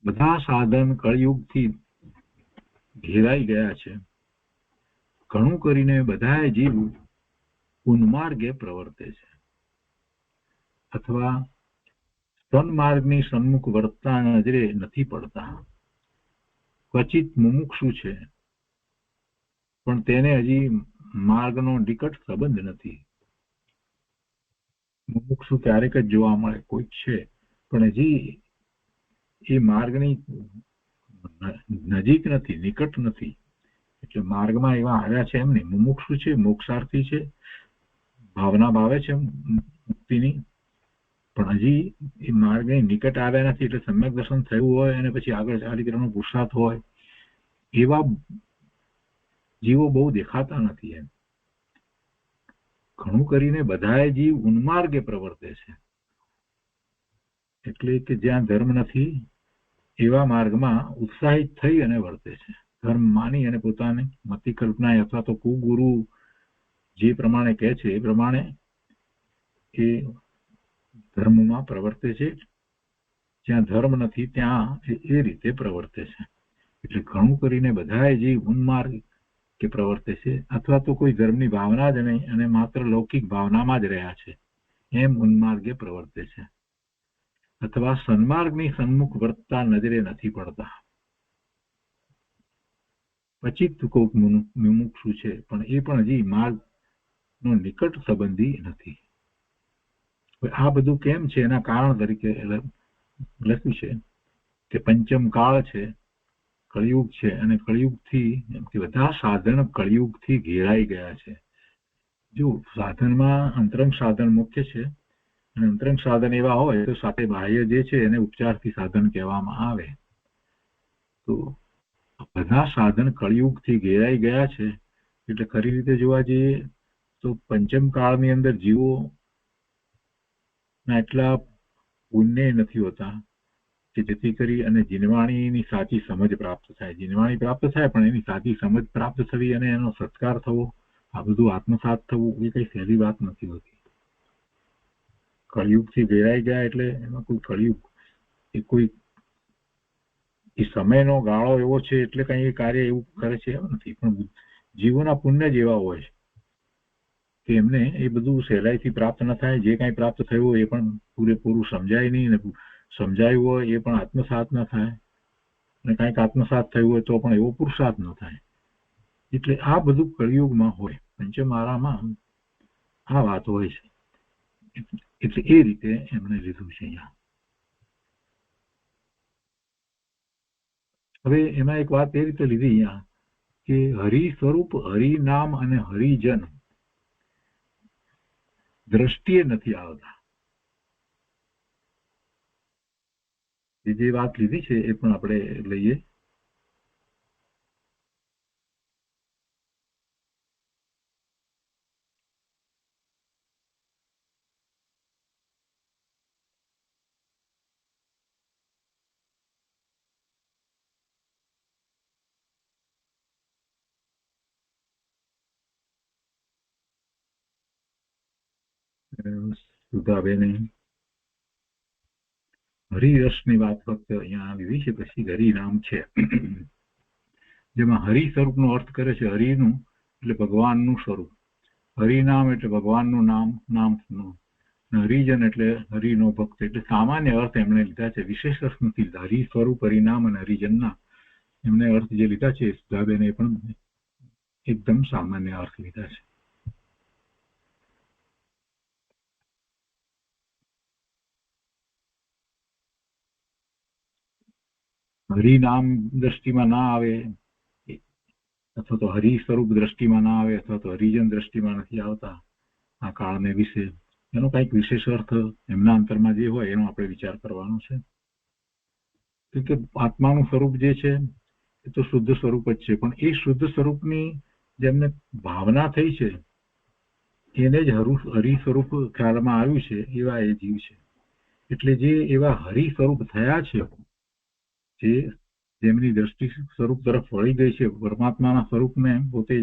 બધા સાધન કળિયુગથી ઘેરાઈ ગયા છે. ઘણું કરીને બધા જીવ ઉન્માર્ગે પ્રવર્તે છે, અથવા સન્માર્ગની સન્મુખ વર્તતા નજરે નથી પડતા. ક્વચિત મુમુક્ષુ છે, પણ તેને હજી માર્ગનો નિકટ સંબંધ નથી. મુમુક્ષુ ક્યારેક જ જોવા મળે, કોઈક છે પણ હજી એ માર્ગની નજીક નથી, નિકટ નથી. એટલે માર્ગમાં એવા આવ્યા છે એમ નહીં. મુમુક્ષુ છે, મોક્ષાર્થી છે, ભાવના ભાવે છે મુક્તિની, પણ હજી એ માર્ગની નિકટ આવ્યા નથી. એટલે સમ્યક દર્શન થયું હોય અને પછી આગળ ચાલી કરવાનો પુરુષાર્થ હોય એવા જીવો બહુ દેખાતા નથી. એમ ઘણું કરીને બધાએ જીવ ઉન્માર્ગે પ્રવર્તે છે, એટલે કે જ્યાં ધર્મ નથી એવા માર્ગમાં ઉત્સાહિત થઈ અને વર્તે છે. ધર્મ માની અને પોતાની મતિ કલ્પના અથવા તો કુગુરુ જે પ્રમાણે કહે છે એ પ્રમાણે એ ધર્મમાં પ્રવર્તે છે. જ્યાં ધર્મ નથી ત્યાં એ રીતે પ્રવર્તે છે. એટલે ઘણું કરીને બધાએ જીવ ઉન્માર્ગ કે પ્રવર્તે છે, અથવા તો કોઈ ધર્મની ભાવના જ નહીં અને માત્ર લૌકિક ભાવનામાં જ રહ્યા છે એમ ઉન્માર્ગે પ્રવર્તે છે, અથવા સન્માર્ગની સન્મુખ વર્તતા નજરે નથી પડતા. ક્વચિત કોઈક મુમુક્ષુ છે, પણ એ પણ હજી માર્ગનો નિકટ સંબંધી નથી. આ બધું કેમ છે એના કારણ તરીકે લખ્યું છે કે પંચમ કાળ છે, કળિયુગ છે, અને કળિયુગથી બધા સાધન કળિયુગથી ઘેરાઈ ગયા છે. જો સાધનમાં અંતરંગ સાધન મુખ્ય છે, અને અંતરંગ સાધન એવા હોય તો સાથે બાહ્ય જે છે એને ઉપચારથી સાધન કહેવામાં આવે. તો બધા સાધન કળિયુગથી ઘેરાઈ ગયા છે. એટલે ખરી રીતે જોવા જઈએ તો પંચમ કાળની અંદર જીવો એટલા પુણ્ય નથી હોતા કે જેથી કરી અને જીનવાણીની સાચી સમજ પ્રાપ્ત થાય. જીનવાણી પ્રાપ્ત થાય પણ એની સાચી સમજ પ્રાપ્ત થવી અને એનો સત્કાર થવો આ બધું આત્મસાત થવું એ કઈ સહેલી વાત નથી હોતી. કળિયુગથી ઘેરાઈ ગયા એટલે એમાં કોઈ કળિયુગ એ કોઈ એ સમયનો ગાળો એવો છે એટલે કઈ એ કાર્ય એવું કરે છે એવું નથી. પણ જીવોના પુણ્ય જ એવા હોય કે એમને એ બધું સહેલાઈથી પ્રાપ્ત ન થાય. જે કાંઈ પ્રાપ્ત થયું હોય એ પણ પૂરેપૂરું સમજાય નહીં, ને સમજાયું હોય એ પણ આત્મસાત ન થાય, અને કાંઈક આત્મસાત થયું હોય તો પણ એવો પુરુષાર્થ ન થાય. એટલે આ બધું કળિયુગમાં હોય. પંચમહારામાં આ વાત હોય છે. એટલે એ રીતે એમણે લીધું છે અહીંયા. હવે એમાં એક વાત એ રીતે લીધી અહીંયા કે હરિ સ્વરૂપ, હરિનામ અને હરિજન દ્રષ્ટિએ નથી આવતા. એ જે વાત લીધી છે એ પણ આપણે લઈએ. સુધાબેને હરિરસની વાત ફક્ત અહીંયા લીધી છે. પછી હરિનામ છે જેમાં હરિ સ્વરૂપનો અર્થ કરે છે હરિનું એટલે ભગવાનનું સ્વરૂપ, હરિનામ એટલે ભગવાનનું નામ, નામનું, હરિજન એટલે હરિનો ભક્ત. એટલે સામાન્ય અર્થ એમણે લીધા છે, વિશેષ અર્થ નથી લીધા. હરિ સ્વરૂપ, હરિનામ અને હરિજનના એમને અર્થ જે લીધા છે સુધાબેને એ પણ એકદમ સામાન્ય અર્થ લીધા છે. હરિનામ દ્રષ્ટિમાં ના આવે, અથવા તો હરિ સ્વરૂપ દ્રષ્ટિમાં ના આવે, અથવા તો હરિજન દ્રષ્ટિમાં નથી આવતા આ કાળને વિશે, એનો કંઈક વિશેષ અર્થ એમના અંતરમાં જે હોય એનો આપણે વિચાર કરવાનો છે. કે આત્માનું સ્વરૂપ જે છે એ તો શુદ્ધ સ્વરૂપ જ છે, પણ એ શુદ્ધ સ્વરૂપની જેમને ભાવના થઈ છે એને જ હરિ સ્વરૂપ ખ્યાલમાં આવ્યું છે, એવા એ જીવ છે. એટલે જે એવા હરિ સ્વરૂપ થયા છે, જે જેમની દ્રષ્ટિ સ્વરૂપ તરફ વળી ગઈ છે, પરમાત્માના સ્વરૂપને પોતે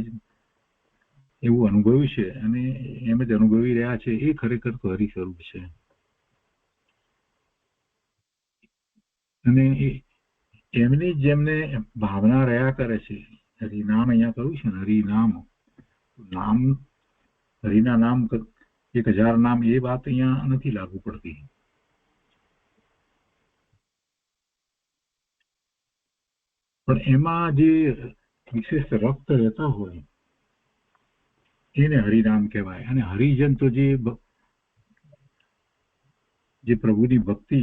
એવું અનુભવ્યું છે અને એમ જ અનુભવી રહ્યા છે, એ ખરેખર તો હરિ સ્વરૂપ છે. અને એમની જેમને ભાવના રહ્યા કરે છે, હરિનામ અહીંયા કહ્યું છે ને, હરિનામ, નામ, હરિના નામ 1000 નામ, એ વાત અહીંયા નથી લાગુ પડતી. પણ એમાં જે વિશેષ રક્ત રહેતા હોય એને હરિનામ કહેવાય. અને હરિજન તો જે પ્રભુની ભક્તિ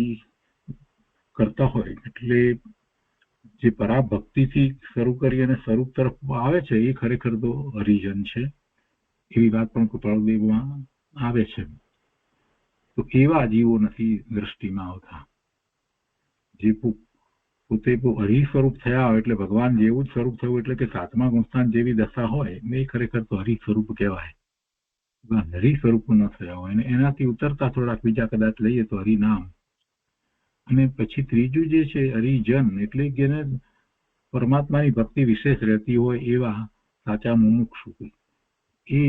કરતા હોય, એટલે જે પરાભક્તિથી શરૂ કરી અને સ્વરૂપ તરફ આવે છે, એ ખરેખર તો હરિજન છે. એવી વાત પણ કૃપાળદેવમાં આવે છે. તો એવા જીવો નથી દ્રષ્ટિમાં આવતા. જે પોતે હરિ સ્વરૂપ થયા હોય, એટલે ભગવાન જેવું જ સ્વરૂપ થયું, એટલે કે સાતમા ગુણસ્થાન જેવી દશા હોય એ ખરેખર તો હરિ સ્વરૂપ કહેવાય. હરિ સ્વરૂપ ન થયા હોય, અને એનાથી ઉતરતા થોડાક બીજા કદાચ લઈએ તો હરિનામ. અને પછી ત્રીજું જે છે હરિજન, એટલે જેને પરમાત્માની ભક્તિ વિશેષ રહેતી હોય એવા સાચા મુમુક્ષુ, એ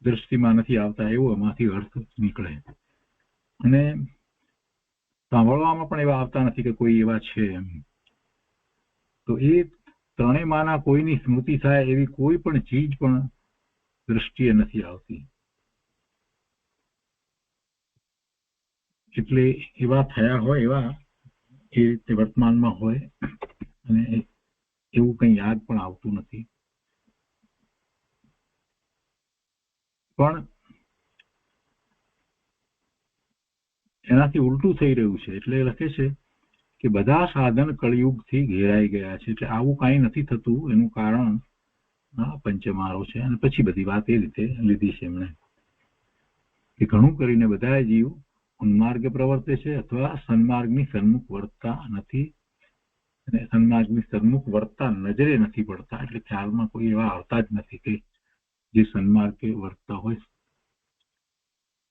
દ્રષ્ટિમાં નથી આવતા, એવો એમાંથી અર્થ નીકળે. અને સાંભળવામાં પણ એવા આવતા નથી કે કોઈ એવા છે એમ. તો એ ત્રણેયમાંના કોઈની સ્મૃતિ થાય એવી કોઈ પણ ચીજ પણ દ્રષ્ટિએ નથી આવતી. એટલે એવા થયા હોય એવા એ રીતે વર્તમાનમાં હોય, અને એવું કંઈ યાદ પણ આવતું નથી. પણ એનાથી ઉલટું થઈ રહ્યું છે. એટલે લખે છે કે બધા સાધન કળિયુગથી ઘેરાઈ ગયા છે. એટલે આવું કાંઈ નથી થતું, એનું કારણ પંચમહારો છે. અને પછી બધી વાત એ રીતે લીધી છે એમણે કે ઘણું કરીને બધા જીવ ઉન્માર્ગે પ્રવર્તે છે, અથવા સન્માર્ગની સન્મુખ વર્તતા નથી, અને સન્માર્ગની સન્મુખ વર્તતા નજરે નથી પડતા. એટલે ખ્યાલમાં કોઈ એવા આવતા જ નથી કે જે સન્માર્ગે વર્તતા હોય.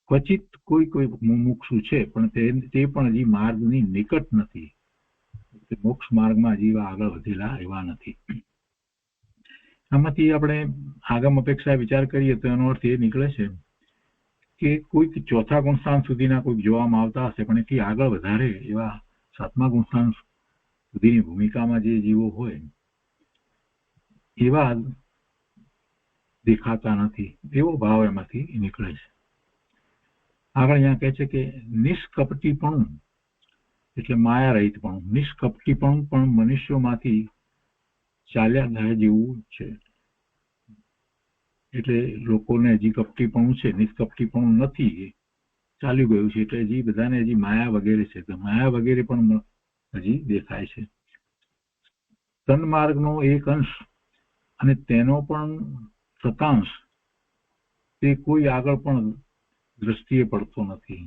ક્વચિત કોઈ મુમુક્ષુ છે, પણ તે પણ હજી માર્ગની નિકટ નથી, મોક્ષ માર્ગમાં હજી આગળ વધેલા એવા નથી. આમાંથી આપણે આગમ અપેક્ષા વિચાર કરીએ તો એનો અર્થ એ નીકળે છે કે કોઈક ચોથા ગુણસ્થાન સુધીના કોઈક જોવામાં આવતા હશે, પણ એથી આગળ વધારે એવા સાતમા ગુણસ્થાન સુધીની ભૂમિકામાં જે જીવો હોય એવા દેખાતા નથી, એવો ભાવ એમાંથી નીકળે છે. આગળ અહીંયા કહે છે કે નિષ્કપટીપણું એટલે માયા રહિતપણું, નિષ્કપટીપણું પણ મનુષ્યોમાંથી ચાલ્યા ગયા જેવું છે. એટલે લોકોને હજી કપટીપણું છે, નિષ્કપટીપણું નથી, ચાલ્યું ગયું છે. એટલે હજી બધાને હજી માયા વગેરે છે, તો માયા વગેરે પણ હજી દેખાય છે. સન્માર્ગનો એક અંશ અને તેનો પણ શતાંશ તે કોઈ આગળ પણ દ્રષ્ટિએ પડતો નથી.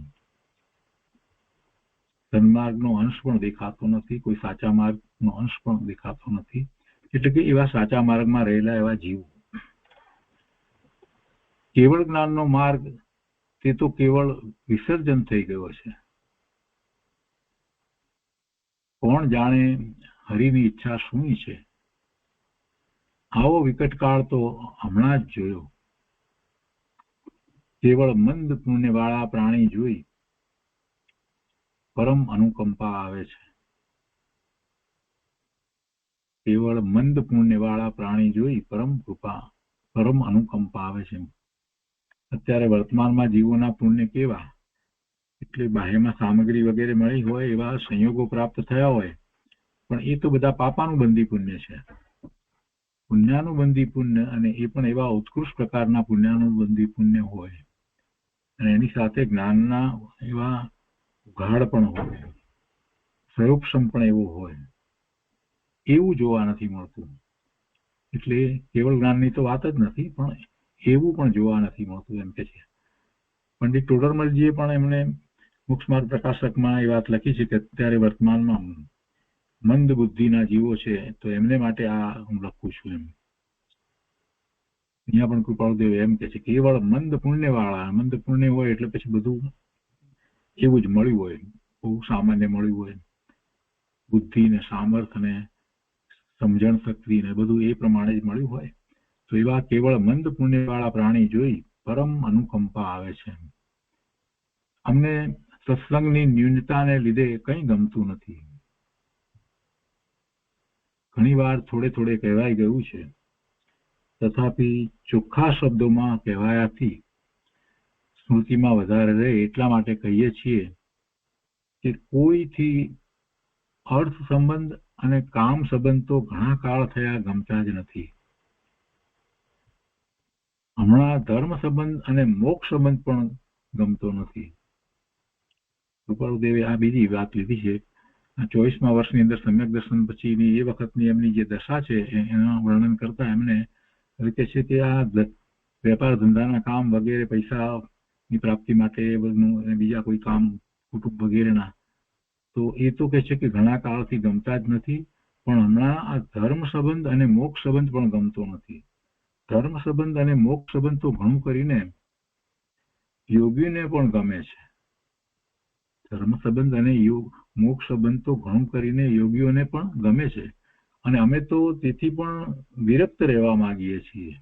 સન્માર્ગનો અંશ પણ દેખાતો નથી, કોઈ સાચા માર્ગનો અંશ પણ દેખાતો નથી. એટલે કે એવા સાચા માર્ગમાં રહેલા એવા જીવો. કેવળ જ્ઞાનનો માર્ગ તે તો કેવળ વિસર્જન થઈ ગયો છે. કોણ જાણે હરિની ઈચ્છા શું છે? આવો વિકટકાળ તો હમણાં જ જોયો. કેવળ મંદ પુણ્યવાળા પ્રાણી જોઈ પરમ અનુકંપા આવે છે. કેવળ મંદ પુણ્યવાળા પ્રાણી જોઈ પરમ અનુકંપા આવે છે. અત્યારે વર્તમાનમાં જીવોના પુણ્ય કેવા, એટલે બાહ્યમાં સામગ્રી વગેરે મળી હોય, એવા સંયોગો પ્રાપ્ત થયા હોય, પણ એ તો બધા પાપાનું બંધી પુણ્ય છે. પુણ્યાનું બંધી પુણ્ય, અને એ પણ એવા ઉત્કૃષ્ટ પ્રકારના પુણ્યાનું બંધી પુણ્ય હોય, અને એની સાથે જ્ઞાનના એવા ઉઘાડ પણ હોય, સ્વરૂપસમ પણ એવો હોય, એવું જોવા નથી મળતું. એટલે કેવળ જ્ઞાનની તો વાત જ નથી, પણ એવું પણ જોવા નથી મળતું એમ કે છે. પંડિત ટોડરમલજીએ પણ એમને મોક્ષમાર્ગ પ્રકાશકમાં એ વાત લખી છે કે અત્યારે વર્તમાનમાં મંદ બુદ્ધિના જીવો છે, તો એમને માટે આ હું લખું છું એમ. અહીંયા પણ કૃપાળુદેવ એમ કે છે કેવળ મંદ પુણ્ય વાળા, મંદ પુણ્ય હોય એટલે પછી બધું એવું જ મળ્યું હોય, બહુ સામાન્ય મળ્યું હોય, બુદ્ધિ ને સામર્થ્ય ને સમજણ શક્તિ ને બધું એ પ્રમાણે જ મળ્યું હોય, તો એવા કેવળ મંદ પુણ્ય વાળા પ્રાણી જોઈ પરમ અનુકંપા આવે છે. અમને સત્સંગની ન્યૂનતાને લીધે કંઈ ગમતું નથી. ઘણી વાર થોડે થોડે કહેવાઈ ગયું છે, તથાપિ ચોખ્ખા શબ્દોમાં કહેવાયાથી સ્મૃતિમાં વધારે રહે એટલા માટે કહીએ છીએ કે કોઈથી અર્થ સંબંધ અને કામ સંબંધ તો ઘણા કાળ થયા ગમતા જ નથી. હમણાં ધર્મ સંબંધ અને મોક્ષ સંબંધ પણ ગમતો નથી. કૃપાળુદેવે આ બીજી વાત લીધી છે. 24મા વર્ષની અંદર સમ્યક દર્શન પછીની એ વખતની એમની જે દશા છે એનું વર્ણન કરતા એમને કહે છે કે આ વેપાર ધંધાના કામ વગેરે પૈસાની પ્રાપ્તિ માટે બધું બીજા કોઈ કામ કુટુંબ વગેરેના, તો એ તો કહે છે કે ઘણા કાળથી ગમતા જ નથી, પણ હમણાં આ ધર્મ સંબંધ અને મોક્ષ સંબંધ પણ ગમતો નથી. ધર્મ સંબંધ અને મોક્ષ સંબંધ તો ઘણું કરીને યોગીને પણ ગમે છે. ધર્મ સંબંધ અને મોક્ષ સંબંધ તો ઘણું કરીને યોગીઓને પણ ગમે છે, અને અમે તો તેથી પણ વિરક્ત રહેવા માંગીએ છીએ.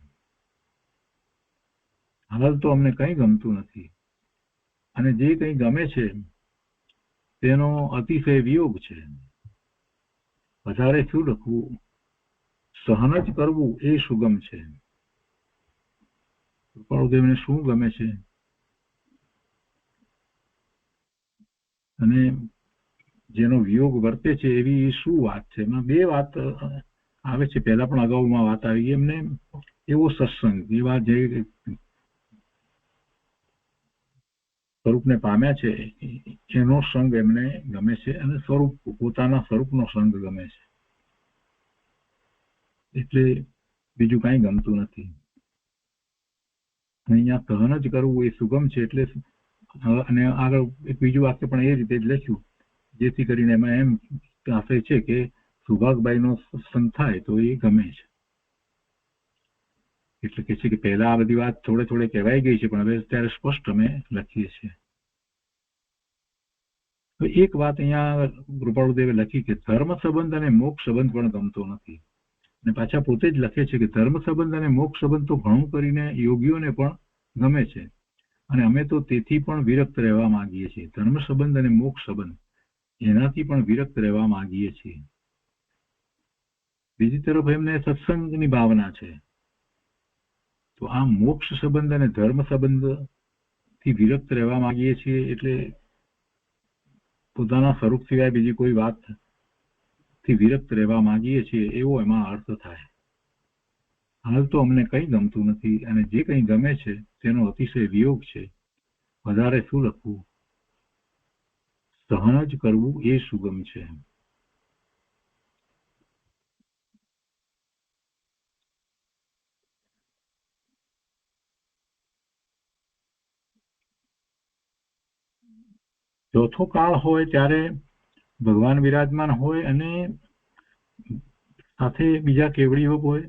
હાલ તો અમને કંઈ ગમતું નથી, અને જે કંઈ ગમે છે તેનો અતિશય વિયોગ છે. વધારે શું લખવું, સહન જ કરવું એ સુગમ છે. કૃપાળુદેવને શું ગમે છે અને જેનો વિયોગ વર્તે છે એવી શું વાત છે? એમાં બે વાત આવે છે. પહેલા પણ અગાઉમાં વાત આવી, એમને એવો સત્સંગ, એવા જે સ્વરૂપને પામ્યા છે એનો સંગ એમને ગમે છે, અને પોતાના સ્વરૂપનો સંગ ગમે છે. એટલે બીજું કાંઈ ગમતું નથી. અહીંયા સહન જ કરવું એ સુગમ છે. એટલે અને આગળ એક બીજું વાક્ય પણ એ રીતે જ લખ્યું, જેથી કરીને એમાં એમ આશય છે કે સુભાગબાઈનો સત્સંગ થાય તો એ ગમે છે. એટલે કે છે કે પહેલા આ બધી વાત થોડે થોડે કહેવાઈ ગઈ છે, પણ હવે અત્યારે સ્પષ્ટ અમે લખીએ છીએ. એક વાત અહીંયા કૃપાળુદેવે લખી કે ધર્મ સંબંધ અને મોક્ષ સંબંધ પણ ગમતો નથી. અને પાછા પોતે જ લખે છે કે ધર્મ સંબંધ અને મોક્ષ સંબંધ તો ઘણું કરીને યોગીઓને પણ ગમે છે અને અમે તો તેથી પણ વિરક્ત રહેવા માંગીએ છીએ. ધર્મ સંબંધ અને મોક્ષ સંબંધ એનાથી પણ વિરક્ત રહેવા માંગીએ છીએ. બીજી તરફ એમને સત્સંગની ભાવના છે. તો આ મોક્ષ સંબંધ અને ધર્મ સંબંધ થી વિરક્ત રહેવા માંગીએ છીએ એટલે પોતાના સ્વરૂપ સિવાય બીજી કોઈ વાત થી વિરક્ત રહેવા માંગીએ છીએ એવો એમાં અર્થ થાય. હાલ તો અમને કંઈ ગમતું નથી અને જે કંઈ ગમે છે તેનો અતિશય વિયોગ છે. વધારે શું લખવું? સહન જ કરવું એ સુગમ છે. ચોથો કાળ હોય ત્યારે ભગવાન વિરાજમાન હોય અને સાથે બીજા કેવડીઓ હોય,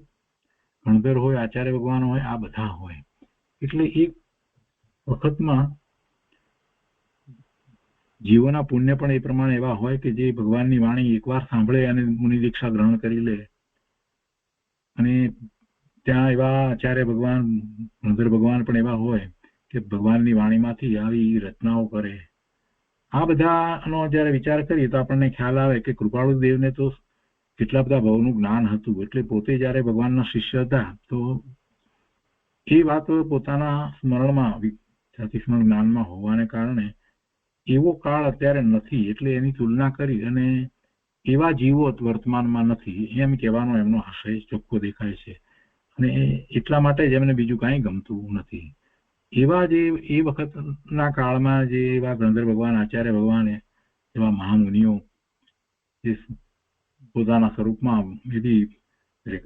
ગણધર હોય, આચાર્ય ભગવાન હોય, આ બધા હોય. એટલે એક વખતમાં જીવોના પુણ્ય પણ એ પ્રમાણે એવા હોય કે જે ભગવાનની વાણી એકવાર સાંભળે અને મુનિ દીક્ષા ગ્રહણ કરી લે. અને ત્યાં એવા આચાર્ય ભગવાન, ગણધર ભગવાન પણ એવા હોય કે ભગવાનની વાણીમાંથી આવી રચનાઓ કરે. આ બધાનો જયારે વિચાર કરીએ તો આપણને ખ્યાલ આવે કે કૃપાળુ દેવને તો કેટલા બધા ભાવનું જ્ઞાન હતું. એટલે પોતે જયારે ભગવાનના શિષ્ય હતા તો એ વાત પોતાના સ્મરણમાં જાતિસ્મરણ જ્ઞાનમાં હોવાને કારણે એવો કાળ અત્યારે નથી એટલે એની તુલના કરી અને એવા જીવો વર્તમાનમાં નથી એમ કહેવાનો એમનો આશય ચોખ્ખો દેખાય છે. અને એટલા માટે જ એમને બીજું કાંઈ ગમતું નથી. એવા જે એ વખતના કાળમાં જે એવા ગણધર ભગવાન, આચાર્ય ભગવાન એવા મહામુનિઓ જે પોતાના સ્વરૂપમાં એવી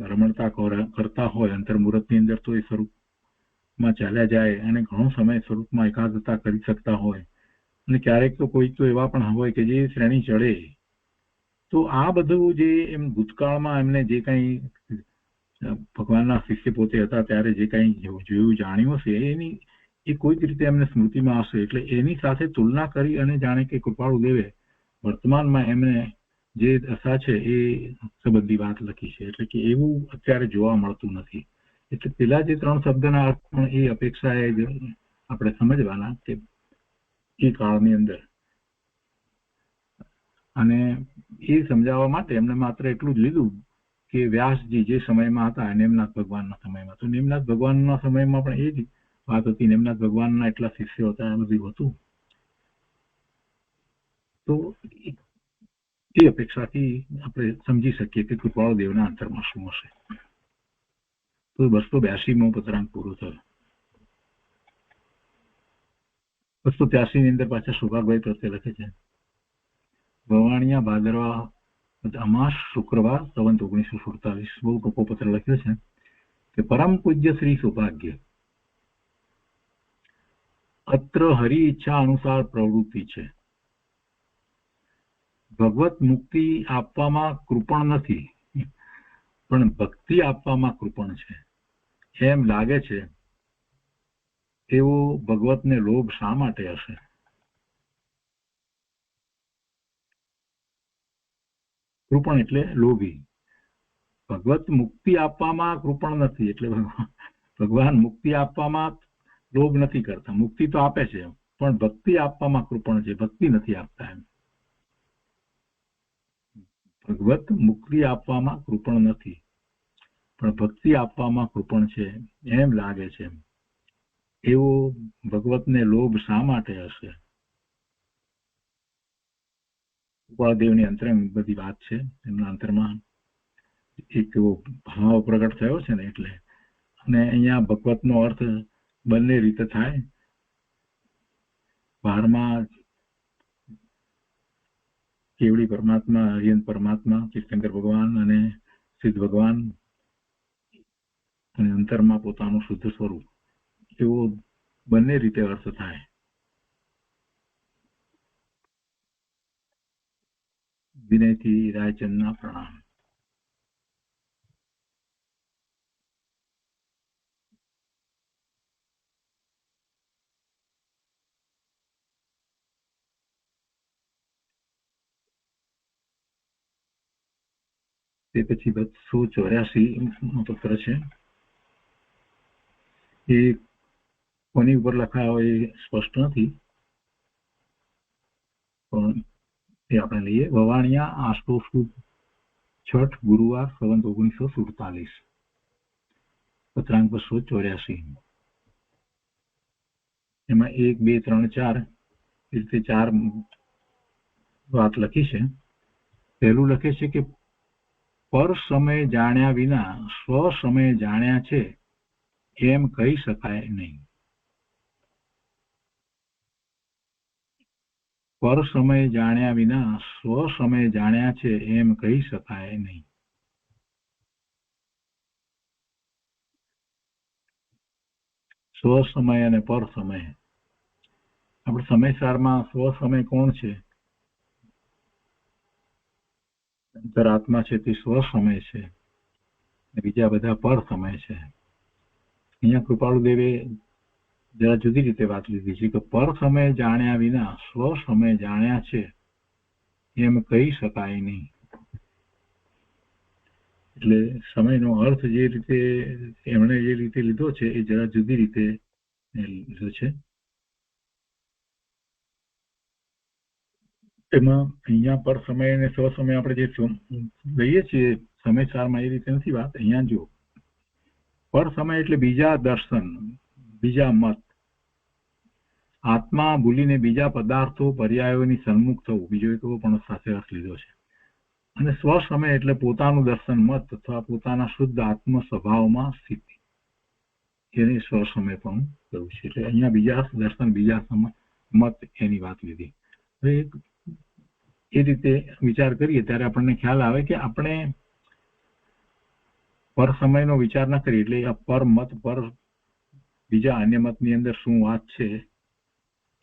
રમણતા કરતા હોય અંતર્મુહૂર્તની અંદર તો એ સ્વરૂપમાં ચાલ્યા જાય અને ઘણો સમય સ્વરૂપમાં એકાગ્રતા કરી શકતા હોય અને ક્યારેક તો કોઈ તો એવા પણ હોય કે જે શ્રેણી ચડે. તો આ બધું જે એમ ભૂતકાળમાં એમને જે કંઈ ભગવાનના શિષ્ય પોતે હતા ત્યારે જે કંઈ જોયું જાણ્યું હશે એની એ કોઈક રીતે એમને સ્મૃતિમાં હશે. એટલે એની સાથે તુલના કરી અને જાણે કે કૃપાળુ દેવે વર્તમાનમાં એમને જે દશા છે એ સંબંધી વાત લખી છે. એટલે કે એવું અત્યારે જોવા મળતું નથી. એટલે પેલા જે 3 શબ્દના અર્થ પણ એ અપેક્ષા એ આપણે સમજવાના કે એ કાળની અંદર. અને એ સમજાવવા માટે એમને માત્ર એટલું જ લીધું કે વ્યાસજી જે સમયમાં હતા નેમનાથ ભગવાનના સમયમાં, તો નેમનાથ ભગવાનના સમયમાં પણ એ જ વાત હતી. નેમનાથ ભગવાનના એટલા શિષ્યો હતા, એમ બધું હતું. તો એ અપેક્ષાથી આપણે સમજી શકીએ કે કૃપાળુ દેવના અંતરમાં શું હશે. તો 282મો પત્રાંક પૂરો થયો. 283 ની અંદર પાછા સુભાગભાઈ પ્રત્યે લખે છે, ભવાણિયા ભાદરવા અમાસ શુક્રવાર સંવંત 1947. બહુ ટૂંકો પત્ર લખ્યો છે કે પરમ પૂજ્ય શ્રી સૌભાગ્ય, અત્ર હરિ ઈચ્છા અનુસાર પ્રવૃત્તિ છે. ભગવત મુક્તિ આપવામાં કૃપણ નથી પણ ભક્તિ આપવામાં કૃપણ છે. એમ લાગે છે એવો ભગવતને લોભ શા માટે હશે? કૃપણ એટલે લોભી. ભગવત મુક્તિ આપવામાં કૃપણ નથી એટલે ભગવાન મુક્તિ આપવામાં લોભ નથી કરતા. મુક્તિ તો આપે છે પણ ભક્તિ આપવામાં કૃપણ છે, ભક્તિ નથી આપતા. એમ ભગવત મુક્તિ આપવામાં કૃપણ નથી પણ ભક્તિ આપવામાં કૃપણ છે. એમ લાગે છે એવો ભગવતને લોભ શા માટે હશે? કૃપાળદેવની અંતરંગ બધી વાત છે. એમના અંતરમાં એક એવો ભાવ પ્રગટ થયો છે ને એટલે. અને અહીંયા ભગવતનો અર્થ બંને રીતે થાય. 12મા કેવડી પરમાત્મા, હરિયન પરમાત્મા, તીર્થંકર ભગવાન અને સિદ્ધ ભગવાન અને અંતરમાં પોતાનું શુદ્ધ સ્વરૂપ, એવો બંને રીતે અર્થ થાય. વિનયથી રાયચંદના પ્રણામ. તે પછી 284 પત્ર છે. એ કોની ઉપર લખાયો એ સ્પષ્ટ નથી, પણ એ આપણે લઈએ. વવાણિયા આસો સુદ છઠ ગુરુવાર સંવત 1947, પત્રાંક 284. એમાં 1, 2, 3, 4 એ રીતે 4 વાત લખી છે. પહેલું લખે છે કે પર સમય જાણ્યા વિના સ્વ સમય જાણ્યા છે એમ કહી શકાય નહીં. પર સમય જાણ્યા વિના સ્વ સમય જાણ્યા છે એમ કહી શકાય નહીં. સ્વ સમય અને પર સમય. આપણે સમયસારમાં સ્વ સમય કોણ છે? અંતરાત્મા છે તે સ્વ સમય છે, બીજા બધા પર સમય છે. અહીંયા કૃપાળુદેવે જરા જુદી રીતે વાત લીધી છે કે પર સમય જાણ્યા વિના સ્વ સમય જાણ્યા છે એમ કહી શકાય નહીં. એટલે સમયનો અર્થ જે રીતે એમણે જે રીતે લીધો છે એ જરા જુદી રીતે લીધો છે. એમાં અહીંયા પર સમય અને સ્વ સમય આપણે જે લઈએ છીએ સમયસારમાં એ રીતે નથી વાત. અહીંયા જો પર સમય એટલે બીજા દર્શન, બીજા મત, આત્મા ભૂલીને બીજા પદાર્થો પર્યાયોની સન્મુખ થવું, બીજો એક પણ સાથે અર્થ લીધો છે. અને સ્વ સમય એટલે પોતાનું દર્શન મત અથવા પોતાના શુદ્ધ આત્મ સ્વભાવમાં સ્થિતિ, એને સ્વ સમય પણ કહ્યું છે. એટલે અહીંયા બીજા દર્શન, બીજા મત એની વાત લીધી. એ રીતે વિચાર કરીએ ત્યારે આપણને ખ્યાલ આવે કે આપણે પર સમયનો વિચાર ન કરીએ એટલે પર મત, પર બીજા અન્ય મતની અંદર શું વાત છે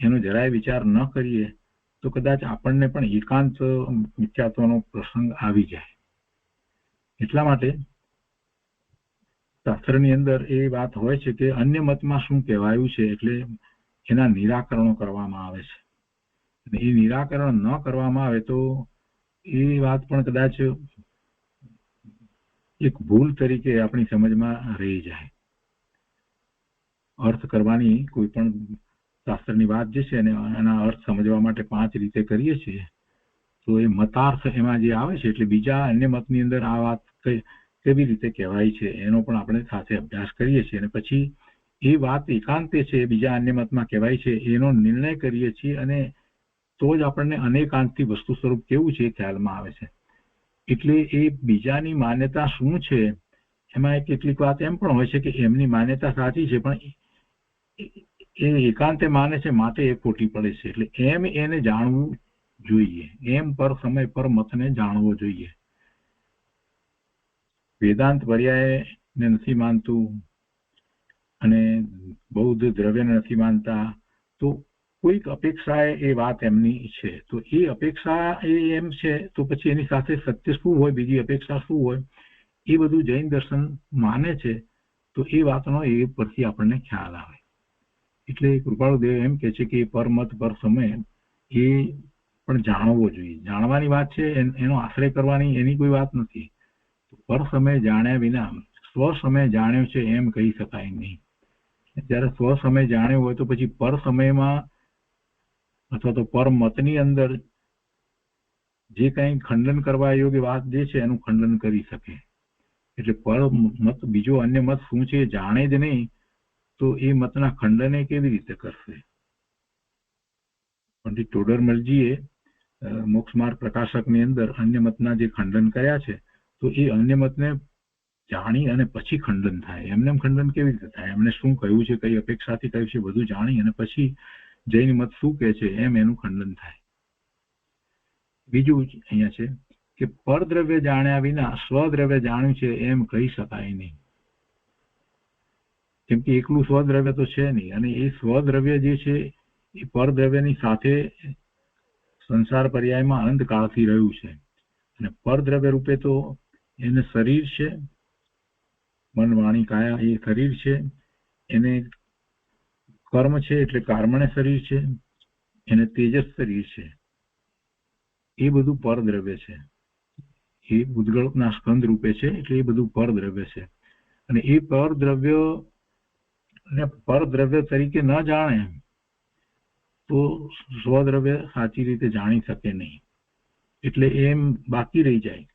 એનો જરાય વિચાર ન કરીએ તો કદાચ આપણને પણ એકાંત મિથ્યાત્વનો પ્રસંગ આવી જાય. એટલા માટે શાસ્ત્રની અંદર એ વાત હોય છે કે અન્ય મતમાં શું કહેવાયું છે એટલે એના નિરાકરણો કરવામાં આવે છે. અને એ નિરાકરણ ન કરવામાં આવે તો એ વાત પણ કદાચ એક ભૂલ તરીકે આપણી સમજમાં રહી જાય. અર્થ કરવાની કોઈ પણ શાસ્ત્રની વાત જે છે એના અર્થ સમજવા માટે 5 રીતે કરીએ છીએ તો એ મતાર્થ એમાં જે આવે છે એટલે બીજા અન્ય મતની અંદર આ વાત કેવી રીતે કહેવાય છે એનો પણ આપણે સાથે અભ્યાસ કરીએ છીએ. અને પછી એ વાત એકાંતે છે બીજા અન્ય મતમાં કહેવાય છે એનો નિર્ણય કરીએ છીએ અને તો જ આપણને અનેકાંતથી વસ્તુ સ્વરૂપ કેવું છે એ ખ્યાલમાં આવે છે. એટલે એ બીજાની માન્યતા શું છે એમાં કેટલીક વાત એમ પણ હોય છે કે એમની માન્યતા સાચી છે પણ એ એકાંતે માને છે માટે એ ખોટી પડે છે. એટલે એમ એને જાણવું જોઈએ, એમ પર સમય પર મતને જાણવો જોઈએ. વેદાંત પર્યાયને નથી માનતું અને બૌદ્ધ દ્રવ્યને નથી માનતા તો કોઈક અપેક્ષાએ એ વાત એમની છે. તો એ અપેક્ષા એમ છે તો પછી એની સાથે સત્ય શું હોય, બીજી અપેક્ષા શું હોય, એ બધું જૈન દર્શન માને છે તો એ વાતનો એ પરથી આપણને ખ્યાલ આવે. એટલે કૃપાળુદેવ એમ કે છે કે પરમત પર સમય એ પણ જાણવો જોઈએ. જાણવાની વાત છે, એનો આશ્રય કરવાની એની કોઈ વાત નથી. પર સમય જાણ્યા વિના સ્વ સમય જાણ્યો છે એમ કહી શકાય નહીં. જ્યારે સ્વ સમય જાણ્યો હોય તો પછી પર સમયમાં અથવા તો પર મતની અંદર જે કંઈ ખંડન કરવા યોગ્ય વાત જે છે એનું ખંડન કરી શકે. એટલે પર મત બીજો અન્ય મત શું છે જાણે જ નહીં તો એ મતના ખંડને કેવી રીતે કરશે? પંડિત ટોડરમલજીએ મોક્ષ માર્ગ પ્રકાશકની અંદર અન્ય મતના જે ખંડન કર્યા છે તો એ અન્ય મતને જાણી અને પછી ખંડન થાય. એમને ખંડન કેવી રીતે થાય? એમને શું કહ્યું છે, કઈ અપેક્ષાથી કહ્યું છે, બધું જાણી અને પછી જૈન મત શું કહે છે એમ એનું ખંડન થાય. બીજું અહીંયા છે કે પરદ્રવ્ય જાણ્યા વિના સ્વદ્રવ્ય જાણ્યું છે એમ કહી શકાય નહીં. કેમ કે એકલું સ્વદ્રવ્ય તો છે નહીં અને એ સ્વદ્રવ્ય જે છે એ પરદ્રવ્યની સાથે સંસાર પર્યાયમાં અંતકાળથી રહ્યું છે. અને પરદ્રવ્ય રૂપે તો એને શરીર છે, મન વાણી કાયા એ શરીર છે, એને કર્મ છે એટલે કર્મણે શરીર છે, એને તેજસ શરીર છે, એ બધું પરદ્રવ્ય છે. એ ભૂતગળના સ્કંદ રૂપે છે, એટલે એ બધું પરદ્રવ્ય છે. અને એ પરદ્રવ્ય ને પરદ્રવ્ય તરીકે ન જાણે તો સ્વદ્રવ્ય સાચી રીતે જાણી શકે નહીં. એટલે એમ બાકી રહી જાય.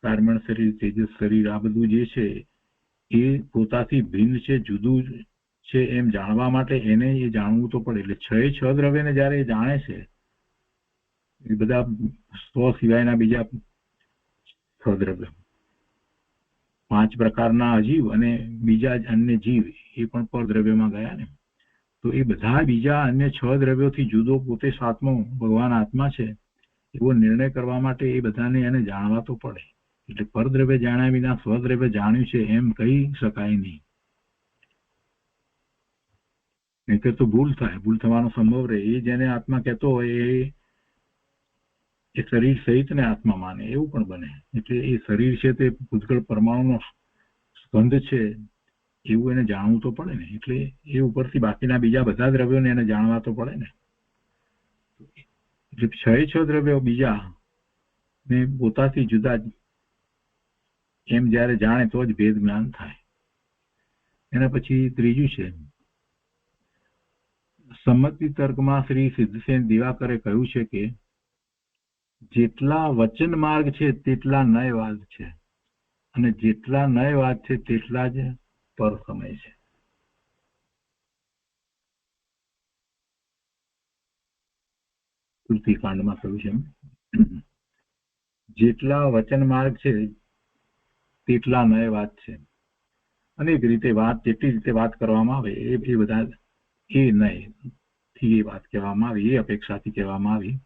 કાર્બન શરીર, તેજસ શરીર, આ બધું જે છે એ પોતાથી ભિન્ન છે, જુદું છે એમ જાણવા માટે એને એ જાણવું તો પડે. એટલે છ દ્રવ્યને જયારે એ જાણે છે, એ બધા સ્વ સિવાયના બીજા છદ્રવ્ય, 5 પ્રકારના અજીવ અને બીજા અન્ય જીવ એ પણ પરદ્રવ્યમાં ગયા ને. તો એ બધા બીજા અન્ય 6 દ્રવ્યોથી જુદો પોતે સાત્મો ભગવાન આત્મા છે એવો નિર્ણય કરવા માટે એ બધાને એને જાણવા તો પડે. એટલે પરદ્રવ્ય જાણ્યા વિના સ્વદ્રવ્ય જાણ્યું છે એમ કહી શકાય નહીં. નહીંતર તો ભૂલ થાય, ભૂલ થવાનો સંભવ રહે. એ જેને આત્મા કહેતો હોય એ શરીર સહિત ને આત્મા માને, એવું પણ બને. એટલે એ શરીર છે તે ભૂતગળ પરમાણુનો સ્કંદ છે એવું એને જાણવું તો પડે ને. એટલે એ ઉપરથી બાકીના બીજા બધા દ્રવ્યોને એને જાણવા તો પડે ને. એટલે 6 દ્રવ્યો બીજા ને પોતાથી જુદા એમ જયારે જાણે તો જ ભેદ જ્ઞાન થાય. એના પછી ત્રીજું છે, સંમતિ તર્કમાં શ્રી સિદ્ધસેન દિવાકરે કહ્યું છે કે જેટલા વચન માર્ગ છે તેટલા નયવાદ છે, અને જેટલા નયવાદ છે તેટલા જ પર સમય છે. કૃતિકાંડમાં કહ્યું છે જેટલા વચન માર્ગ છે તેટલા નયવાદ છે. અનેક રીતે વાત, જેટલી રીતે વાત કરવામાં આવે એ બધા એ નય થી વાત કહેવામાં આવી, એ અપેક્ષાથી કહેવામાં આવી.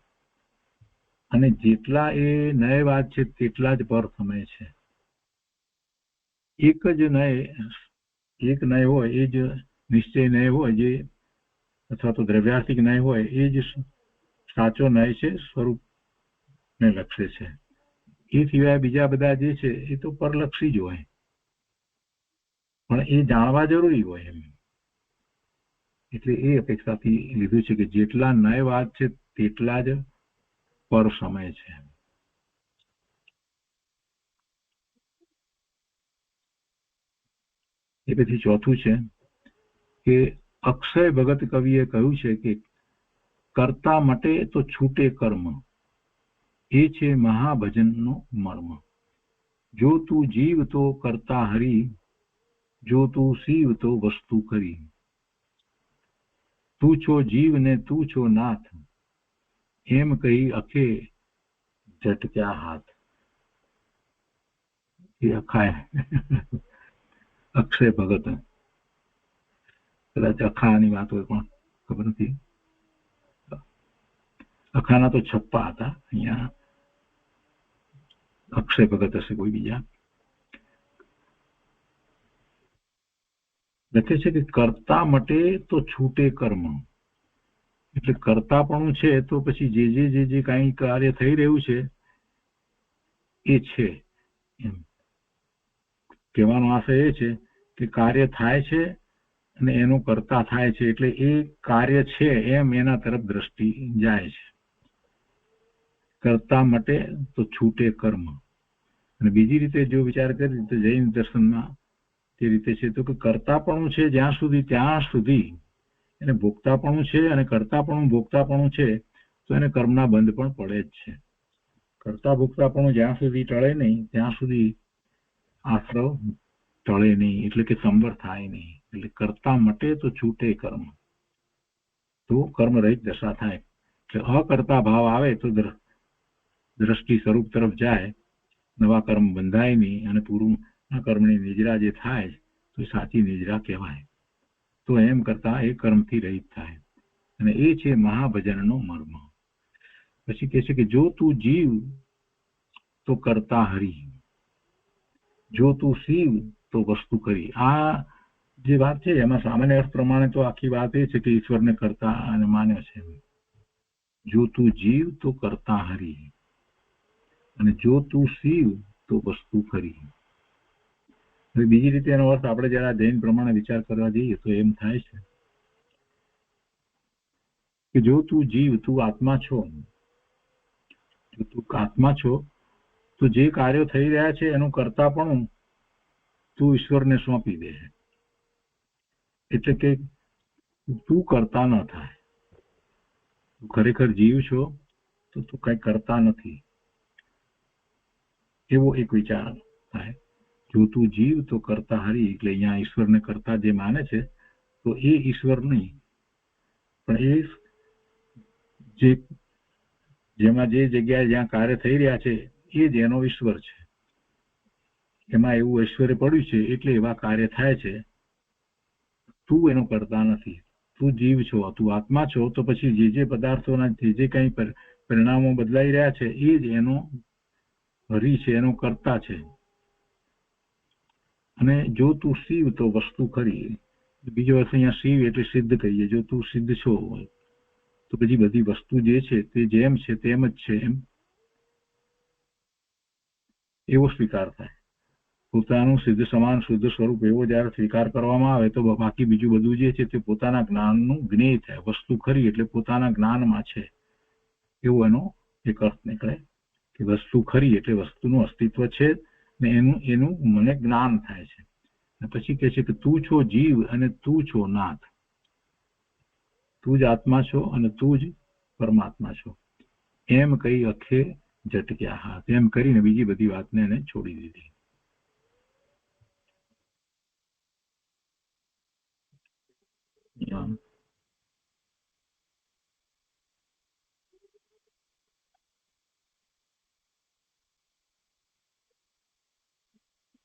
અને જેટલા એ નયવાદ છે તેટલા જ પર સમય છે. એક જ નય, એક નય હોય એ જ નિશ્ચય નય હોય, જે અથવા તો દ્રવ્યાર્થિક નય હોય એ જ સાચો નય છે, સ્વરૂપને લક્ષે છે. એ સિવાય બીજા બધા જે છે એ તો પરલક્ષી જ હોય, પણ એ જાણવા જરૂરી હોય એમ. એટલે એ અપેક્ષાથી લીધું છે કે જેટલા નયવાદ છે તેટલા જ પર સમય છે. એ પછી ચોથું છે કે અક્ષય ભગત કવિએ કહ્યું છે કે કરતા મટે તો છૂટે કર્મ, એ છે મહાભજનનો મર્મ. જો તું જીવ તો કરતા હરી, જો તું શિવ તો વસ્તુ કરી. તું છો જીવ ને તું છો નાથ, એમ કહી અખે ઝટક્યા હાથ. એ અખાય અક્ષય ભગત, કદાચ અખાની વાત હોય પણ ખબર નથી. અખાના તો છપ્પા હતા, અહીંયા અક્ષય ભગત હશે કોઈ બીજા. લખે છે કે કરતા મટે તો છૂટે કર્મ. એટલે કરતાપણું છે તો પછી જે કઈ કાર્ય થઈ રહ્યું છે એ છે એમ કહેવાનો આશય એ છે કે કાર્ય થાય છે અને એનું કરતા થાય છે, એટલે એ કાર્ય છે એમ એના તરફ દ્રષ્ટિ જાય છે. કરતા મટે તો છૂટે કર્મ. અને બીજી રીતે જો વિચાર કરીએ તો જૈન દર્શનમાં તે રીતે છે તો કે કરતાપણું છે જ્યાં સુધી ત્યાં સુધી એને ભોગતાપણું છે, અને કરતાપણું ભોગતાપણું છે તો એને કર્મના બંધ પણ પડે જ છે. કરતા ભોગતાપણું જ્યાં સુધી ટળે નહીં ત્યાં સુધી આશ્રવ ટળે નહીં, એટલે કે સંવર થાય નહીં. એટલે કરતા મટે તો છૂટે કર્મ, તો કર્મ રહિત દશા થાય. એટલે અકર્તા ભાવ આવે તો દ્રષ્ટિ સ્વરૂપ તરફ જાય, નવા કર્મ બંધાય નહીં, અને પૂર્વના કર્મની નિજરા જે થાય તો સાચી નિજરા કહેવાય. તો એમ કરતા એ કર્મથી રહિત થાય, અને એ છે મહાભજનનો મર્મ. પછી કહે છે કે જો તું જીવ તો કરતા હરી, જો તું શિવ તો વસ્તુ કરી. આ જે વાત છે એમાં સામાન્ય અર્થ પ્રમાણે તો આખી વાત એ છે કે ઈશ્વરને કરતા અને માને છે. જો તું જીવ તો કરતા હરી, અને જો તું શિવ તો વસ્તુ કરી. હવે બીજી રીતે એનો અર્થ આપણે જરા જૈન પ્રમાણે વિચાર કરવા જઈએ તો એમ થાય છે કે જો તું જીવ, તું આત્મા છો, જો તું આત્મા છો તો જે કાર્યો થઈ રહ્યા છે એનું કરતા પણ તું ઈશ્વરને સોંપી દે, એટલે કે તું કરતા ન થાય. ખરેખર જીવ છો તો તું કઈ કરતા નથી, એવો એક વિચાર થાય. જો તું જીવ તો કરતા હરી, એટલે અહીંયા ઈશ્વરને કરતા જે માને છે તો એ ઈશ્વર નહીં, પણ એ જે જેમાં જે જગ્યાએ જ્યાં કાર્ય થઈ રહ્યા છે એ જ એનો ઈશ્વર છે. એમાં એવું ઐશ્વર્ય પડ્યું છે એટલે એવા કાર્ય થાય છે. તું એનો કરતા નથી, તું જીવ છો, તું આત્મા છો, તો પછી જે જે પદાર્થોના જે કંઈ પરિણામો બદલાઈ રહ્યા છે એ જ એનો હરી છે, એનો કરતા છે. અને જો તું શિવ તો વસ્તુ ખરી. બીજો અર્થ અહીંયા શિવ એટલે સિદ્ધ કહીએ. જો તું સિદ્ધ છો તો પછી બધી વસ્તુ જે છે તે જેમ છે તેમ જ છે, એવો સ્વીકાર થાય. પોતાનું સિદ્ધ સમાન શુદ્ધ સ્વરૂપ એવો જયારે સ્વીકાર કરવામાં આવે તો બાકી બીજું બધું જે છે તે પોતાના જ્ઞાનનું જ્ઞેય થાય. વસ્તુ ખરી એટલે પોતાના જ્ઞાનમાં છે, એવો એનો એક અર્થ નીકળે કે વસ્તુ ખરી એટલે વસ્તુનું અસ્તિત્વ છે ને એનું મને જ્ઞાન થાય છે. પછી કહે છે કે તું છો જીવ અને તું છો નાથ, તું જ આત્મા છો અને તું જ પરમાત્મા છો. એમ કહી અખે ઝટક્યા હાથ, એમ કરીને બીજી બધી વાતને એને છોડી દીધી.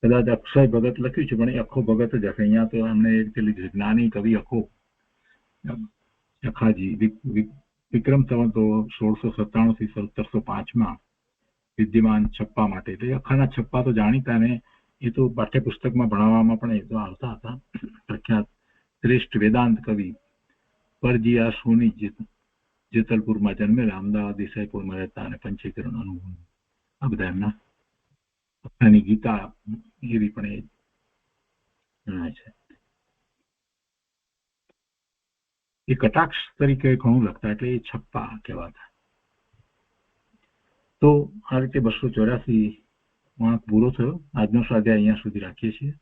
કદાચ અક્ષય ભગત લખ્યું છે પણ એ અખો ભગત જ હશે. અહીંયા તો અમને પેલી જ્ઞાની કવિ અખો અખાજી વિક્રમ સંવત 1697 થી 1705 વિદ્યમાન છપ્પા માટે, એટલે અખાના છપ્પા તો જાણીતા ને એ તો પાઠ્યપુસ્તકમાં ભણાવવામાં પણ એ તો આવતા હતા. પ્રખ્યાત શ્રેષ્ઠ વેદાંત કવિ પરજીયા સોની જેતલપુરમાં જન્મેલા, અમદાવાદ દેસાઈપુરમાં રહેતા અને પંચીકરણ અનુભવ આ બધા એમના અખાની ગીતા એવી પણ એ જણાય છે. એ કટાક્ષ તરીકે ઘણું લખતા એટલે એ છપ્પા કહેવાતા. તો આ રીતે 284 પૂરો થયો. આજનો સ્વાધ્યાય અહીંયા સુધી રાખીએ છીએ.